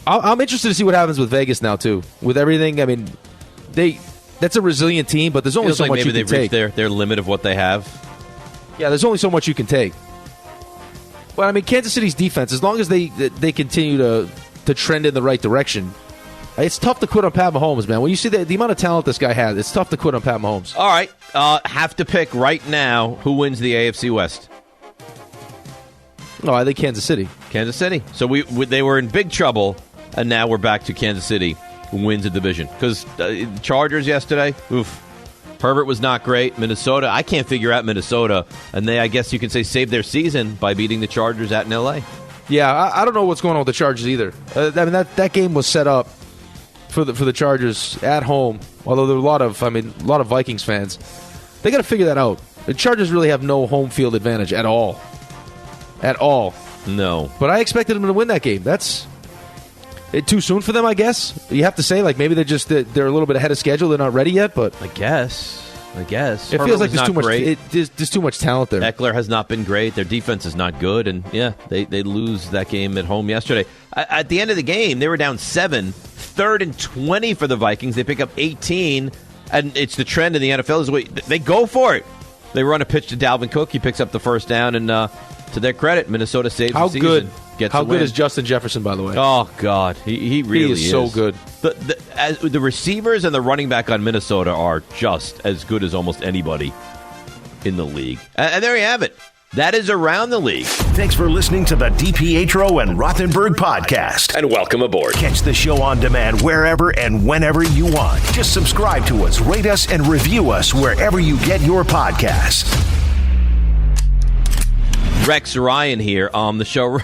I'm interested to see what happens with Vegas now, too. With everything, I mean, that's a resilient team, but there's only so much you can take. Maybe they've reached their limit of what they have. Yeah, there's only so much you can take. But, I mean, Kansas City's defense, as long as they continue to trend in the right direction, it's tough to quit on Pat Mahomes, man. When you see the amount of talent this guy has, it's tough to quit on Pat Mahomes. All right, have to pick right now who wins the AFC West. No, I think Kansas City. Kansas City. So they were in big trouble, and now we're back to Kansas City, who wins the division. Because Chargers yesterday, oof. Herbert was not great. Minnesota, I can't figure out Minnesota. And they, I guess you can say, saved their season by beating the Chargers out in L.A. Yeah, I don't know what's going on with the Chargers either. I mean, that game was set up for the Chargers at home. Although there are a lot of Vikings fans. They got to figure that out. The Chargers really have no home field advantage at all. At all. No. But I expected them to win that game. That's too soon for them, I guess. You have to say, like, maybe they're a little bit ahead of schedule. They're not ready yet, but I guess. It feels like there's too much. There's too much talent there. Eckler has not been great. Their defense is not good, and they lose that game at home yesterday. At the end of the game, they were down 7, 3rd and 20 for the Vikings. They pick up 18, and it's the trend in the NFL. They go for it. They run a pitch to Dalvin Cook. He picks up the first down, and to their credit, Minnesota saves the season. How good is Justin Jefferson, by the way? Oh, God. He really is. He is so good. The receivers and the running back on Minnesota are just as good as almost anybody in the league. And there you have it. That is Around the League. Thanks for listening to the DiPietro and Rothenberg podcast. And welcome aboard. Catch the show on demand wherever and whenever you want. Just subscribe to us, rate us, and review us wherever you get your podcasts. Rex Ryan here on the show.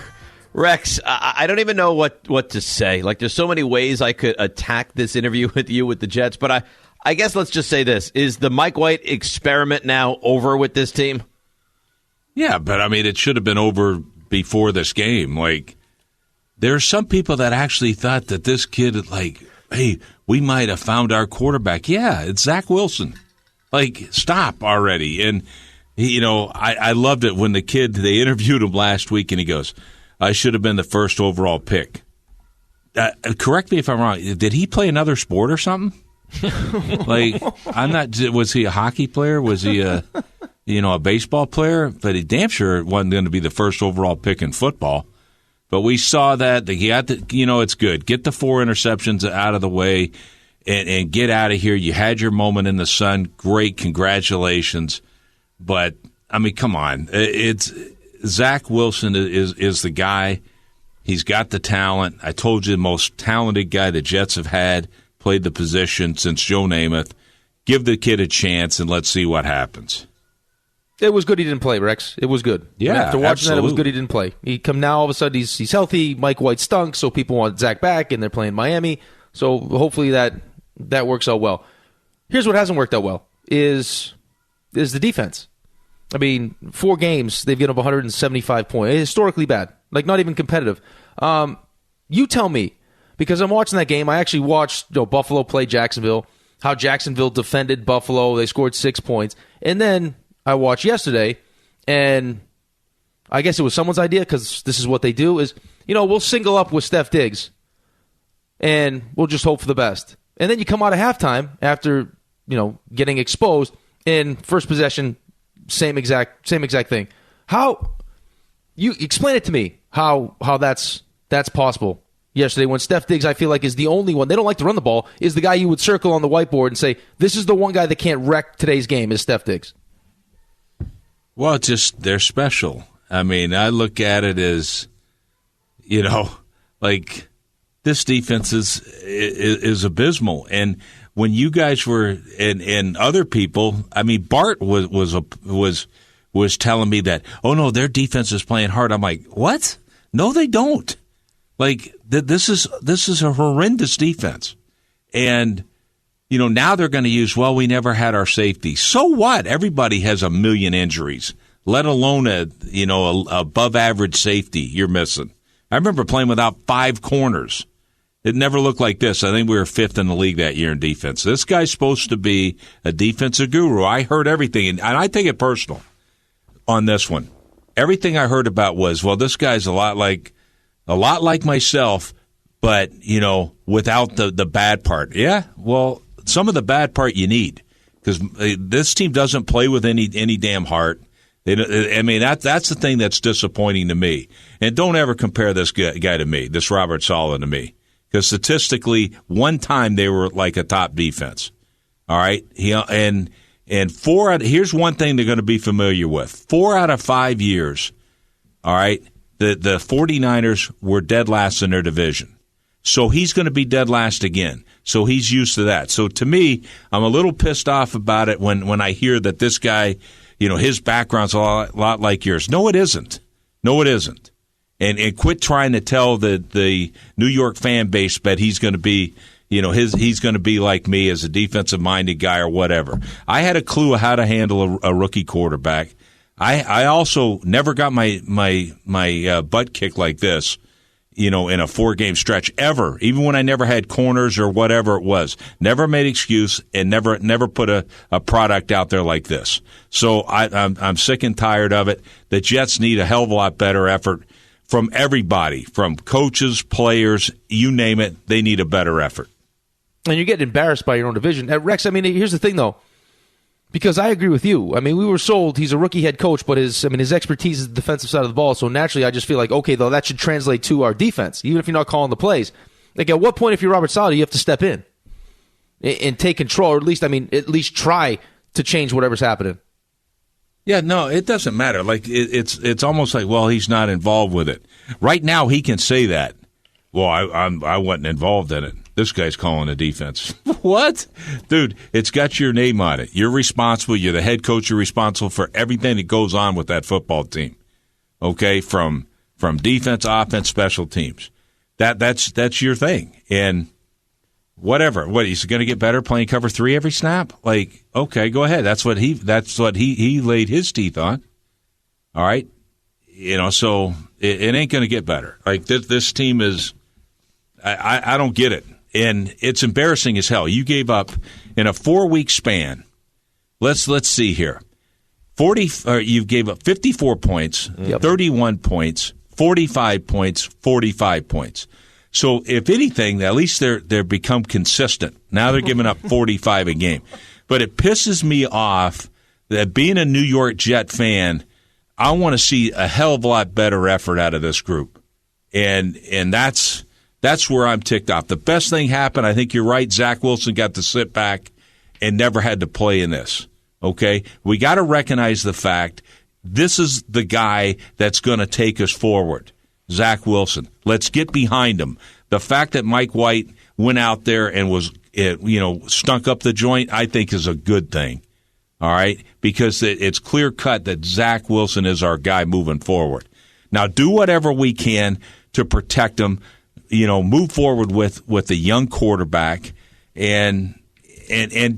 Rex, I don't even know what to say. Like, there's so many ways I could attack this interview with you with the Jets, but I guess let's just say this. Is the Mike White experiment now over with this team? Yeah, but, I mean, it should have been over before this game. Like, there are some people that actually thought that this kid, like, hey, we might have found our quarterback. Yeah, it's Zach Wilson. Like, stop already. And, you know, I loved it when they interviewed him last week, and he goes, I should have been the first overall pick. Correct me if I'm wrong. Did he play another sport or something? Like, I'm not. Was he a hockey player? Was he a baseball player? But he damn sure wasn't going to be the first overall pick in football. But we saw that. He got it's good. Get the 4 interceptions out of the way and get out of here. You had your moment in the sun. Great. Congratulations. But, I mean, come on. Zach Wilson is the guy. He's got the talent. I told you, the most talented guy the Jets have had, played the position since Joe Namath. Give the kid a chance, and let's see what happens. It was good he didn't play, Rex. It was good. Yeah, after watching absolutely. that, it was good he didn't play. He come now, all of a sudden, he's healthy. Mike White stunk, so people want Zach back, and they're playing Miami. So hopefully that works out well. Here's what hasn't worked out well, is the defense. I mean, 4 games, they've given up 175 points. Historically bad. Like, not even competitive. You tell me, because I'm watching that game. I actually watched Buffalo play Jacksonville, how Jacksonville defended Buffalo. They scored 6 points. And then I watched yesterday, and I guess it was someone's idea, because this is what they do, is, we'll single up with Steph Diggs, and we'll just hope for the best. And then you come out of halftime after, getting exposed, in first possession, same exact thing. How you explain it to me? How that's possible? Yesterday, when Steph Diggs, I feel like, is the only one. They don't like to run the ball. Is the guy you would circle on the whiteboard and say, "This is the one guy that can't wreck today's game." Is Steph Diggs? Well, it's just they're special. I mean, I look at it as, like this defense is abysmal. And when you guys were and other people, I mean, Bart was telling me that, oh no, their defense is playing hard. I'm like, what? No, they don't. Like this is a horrendous defense, and now they're going to use. Well, we never had our safety. So what? Everybody has a million injuries, let alone a above average safety you're missing. I remember playing without 5 corners. It never looked like this. I think we were 5th in the league that year in defense. This guy's supposed to be a defensive guru. I heard everything, and I take it personal on this one. Everything I heard about was, well, this guy's a lot like myself, but, without the bad part. Yeah, well, some of the bad part you need, because this team doesn't play with any damn heart. That's the thing that's disappointing to me. And don't ever compare this guy to me, this Robert Saleh to me. Because statistically, one time they were like a top defense. All right? And here's one thing they're going to be familiar with. 4 out of 5 years, all right, the 49ers were dead last in their division. So he's going to be dead last again. So he's used to that. So to me, I'm a little pissed off about it when I hear that this guy, his background's a lot like yours. No, it isn't. No, it isn't. And quit trying to tell the New York fan base that he's going to be, he's going to be like me as a defensive-minded guy or whatever. I had a clue how to handle a rookie quarterback. I also never got my butt kicked like this, in a 4-game stretch ever, even when I never had corners or whatever it was. Never made excuse and never put a product out there like this. So I'm sick and tired of it. The Jets need a hell of a lot better effort from everybody, from coaches, players, you name it. They need a better effort. And you're getting embarrassed by your own division. Rex, here's the thing, though. Because I agree with you. We were sold he's a rookie head coach, but his expertise is the defensive side of the ball. So naturally, I just feel like, okay, though, that should translate to our defense, even if you're not calling the plays. Like, at what point, if you're Robert Saleh, you have to step in and take control, or at least try to change whatever's happening? Yeah, no, it doesn't matter. Like, it's almost like, well, he's not involved with it. Right now, he can say that. Well, I wasn't involved in it. This guy's calling the defense. What? Dude, it's got your name on it. You're responsible. You're the head coach. You're responsible for everything that goes on with that football team. Okay? From defense, offense, special teams. That's your thing. And whatever. What, he's going to get better playing cover 3 every snap? Like, okay, go ahead. That's what he laid his teeth on. All right? So it ain't going to get better. Like, this team is I don't get it. And it's embarrassing as hell. You gave up in a 4-week span. Let's see here. You gave up 54 points, 31 points, 45 points, 45 points. So if anything, at least they're become consistent. Now they're giving up 45 a game. But it pisses me off that being a New York Jet fan, I want to see a hell of a lot better effort out of this group. And that's where I'm ticked off. The best thing happened, I think you're right, Zach Wilson got to sit back and never had to play in this, okay? We got to recognize the fact this is the guy that's going to take us forward, Zach Wilson. Let's get behind him. The fact that Mike White went out there and was, stunk up the joint, I think is a good thing, all right? Because it's clear-cut that Zach Wilson is our guy moving forward. Now, do whatever we can to protect him. Move forward with a young quarterback and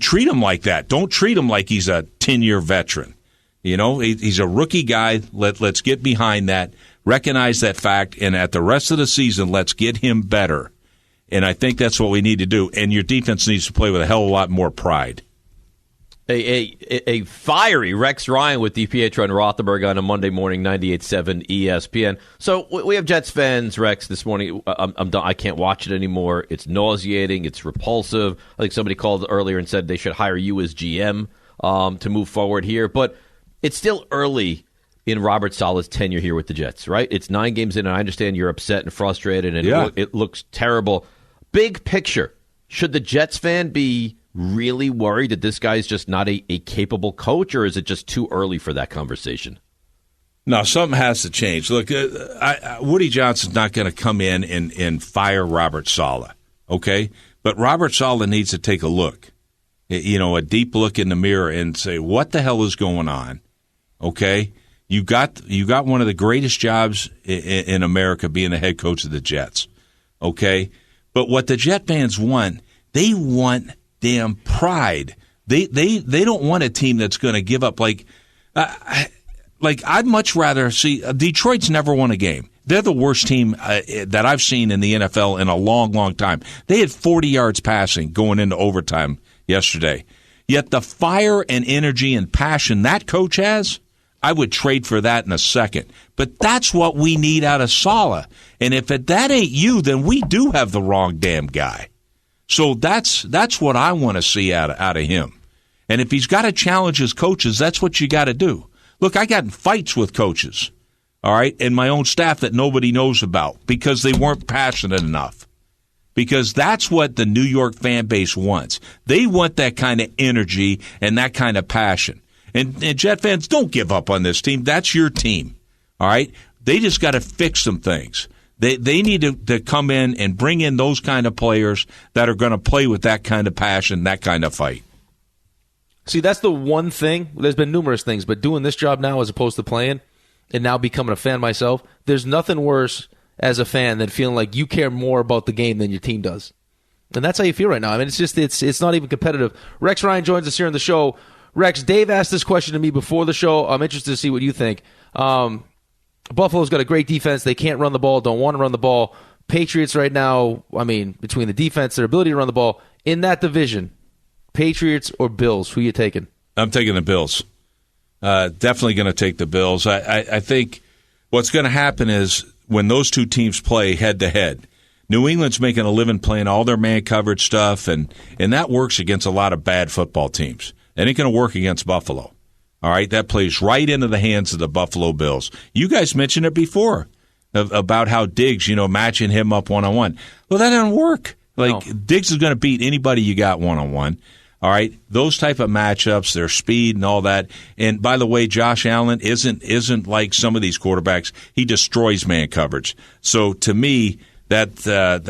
treat him like that. Don't treat him like he's a 10-year veteran. He's a rookie guy. Let's get behind that, recognize that fact, and at the rest of the season, let's get him better. And I think that's what we need to do. And your defense needs to play with a hell of a lot more pride. A fiery Rex Ryan with DiPietro and Rothenberg on a Monday morning, 98.7 ESPN. So we have Jets fans, Rex, this morning. I'm done. I can't watch it anymore. It's nauseating. It's repulsive. I think somebody called earlier and said they should hire you as GM to move forward here. But it's still early in Robert Saleh's tenure here with the Jets, right? It's 9 games in, and I understand you're upset and frustrated, and it looks terrible. Big picture, should the Jets fan be really worried that this guy's just not a capable coach, or is it just too early for that conversation? No, something has to change. Look, Woody Johnson's not going to come in and fire Robert Saleh, okay? But Robert Saleh needs to take a look, a deep look in the mirror and say, what the hell is going on, okay? You got one of the greatest jobs in America being the head coach of the Jets, okay? But what the Jet fans want, they want damn pride. They don't want a team that's going to give up. Like I'd much rather see Detroit's never won a game. They're the worst team that I've seen in the NFL in a long, long time. They had 40 yards passing going into overtime yesterday. Yet the fire and energy and passion that coach has, I would trade for that in a second. But that's what we need out of Saleh. And if that ain't you, then we do have the wrong damn guy. So that's what I want to see out of him. And if he's got to challenge his coaches, that's what you got to do. Look, I got in fights with coaches, all right, and my own staff that nobody knows about because they weren't passionate enough. Because that's what the New York fan base wants. They want that kind of energy and that kind of passion. And Jet fans, don't give up on this team. That's your team, all right? They just got to fix some things. They need to come in and bring in those kind of players that are going to play with that kind of passion, that kind of fight. See, that's the one thing. There's been numerous things, but doing this job now as opposed to playing and now becoming a fan myself, there's nothing worse as a fan than feeling like you care more about the game than your team does. And that's how you feel right now. I mean, it's not even competitive. Rex Ryan joins us here on the show. Rex, Dave asked this question to me before the show. I'm interested to see what you think. Buffalo's got a great defense. They can't run the ball, don't want to run the ball. Patriots right now, I mean, between the defense, their ability to run the ball, in that division, Patriots or Bills, who are you taking? I'm taking the Bills. Definitely going to take the Bills. I think what's going to happen is when those two teams play head-to-head, New England's making a living playing all their man coverage stuff, and that works against a lot of bad football teams. It ain't going to work against Buffalo. All right, that plays right into the hands of the Buffalo Bills. You guys mentioned it before about how Diggs, matching him up one-on-one. Well, that doesn't work. No. Diggs is going to beat anybody you got one-on-one. All right, those type of matchups, their speed and all that. And by the way, Josh Allen isn't like some of these quarterbacks. He destroys man coverage. So to me, it's a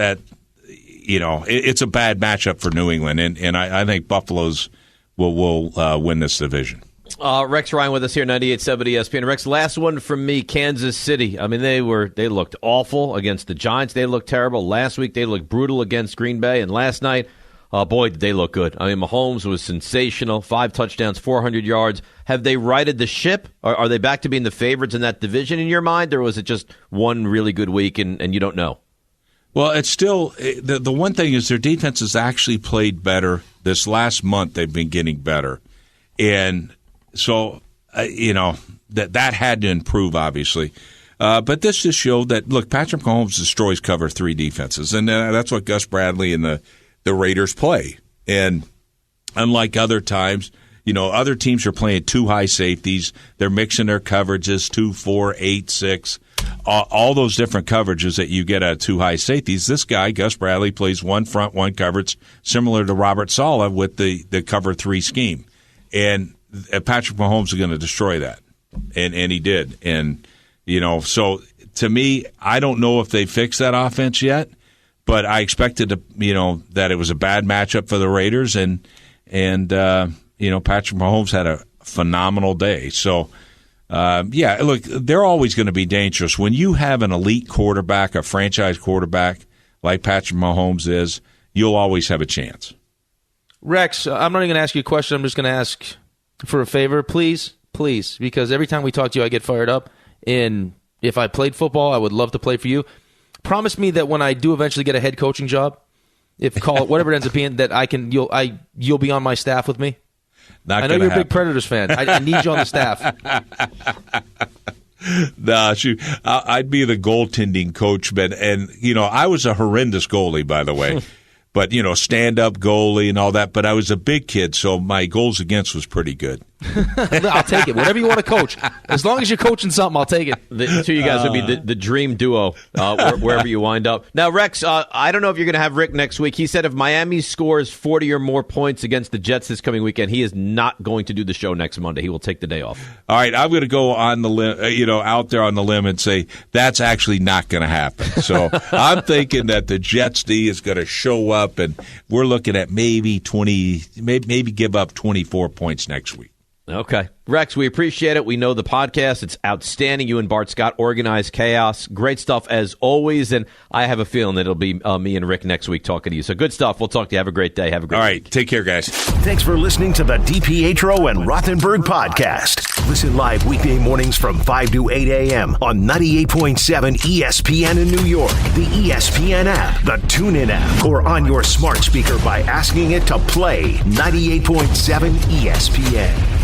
bad matchup for New England, and I think Buffalo's will win this division. Rex Ryan with us here, 98.7 ESPN. Rex, last one from me, Kansas City. I mean, they looked awful against the Giants. They looked terrible. Last week, they looked brutal against Green Bay. And last night, boy, did they look good. I mean, Mahomes was sensational. 5 touchdowns, 400 yards. Have they righted the ship? Are they back to being the favorites in that division in your mind? Or was it just one really good week and you don't know? Well, it's still the one thing is their defense has actually played better. This last month, they've been getting better. And so, that had to improve, obviously. But this just showed that, look, Patrick Mahomes destroys cover 3 defenses. And that's what Gus Bradley and the Raiders play. And unlike other times, other teams are playing 2 high safeties. They're mixing their coverages, 2, 4, 8, 6. All those different coverages that you get out of 2 high safeties. This guy, Gus Bradley, plays 1 front, 1 coverage, similar to Robert Saleh with the cover 3 scheme. And Patrick Mahomes is going to destroy that. And he did. And, so to me, I don't know if they fixed that offense yet, but I expected that it was a bad matchup for the Raiders. And Patrick Mahomes had a phenomenal day. So, look, they're always going to be dangerous. When you have an elite quarterback, a franchise quarterback like Patrick Mahomes is, you'll always have a chance. Rex, I'm not even going to ask you a question. I'm just going to ask for a favor, please, because every time we talk to you, I get fired up. And if I played football, I would love to play for you. Promise me that when I do eventually get a head coaching job, call it whatever it ends up being, that you'll be on my staff with me. I know you're a big Predators fan. I need you on the staff. Nah, shoot. I'd be the goaltending coach, and I was a horrendous goalie, by the way. But, stand-up goalie and all that. But I was a big kid, so my goals against was pretty good. I'll take it. Whatever you want to coach. As long as you're coaching something, I'll take it. The two of you guys would be the dream duo wherever you wind up. Now, Rex, I don't know if you're going to have Rick next week. He said if Miami scores 40 or more points against the Jets this coming weekend, he is not going to do the show next Monday. He will take the day off. All right, I'm going to go on the limb, out there on the limb and say that's actually not going to happen. So I'm thinking that the Jets D is going to show up, and we're looking at maybe give up 24 points next week. Okay. Rex, we appreciate it. We know the podcast. It's outstanding. You and Bart Scott organize chaos. Great stuff as always. And I have a feeling that it'll be me and Rick next week talking to you. So good stuff. We'll talk to you. Have a great day. Have a great week. All right. Take care, guys. Thanks for listening to the DiPietro and Rothenberg podcast. Listen live weekday mornings from 5 to 8 a.m. on 98.7 ESPN in New York, the ESPN app, the TuneIn app, or on your smart speaker by asking it to play 98.7 ESPN.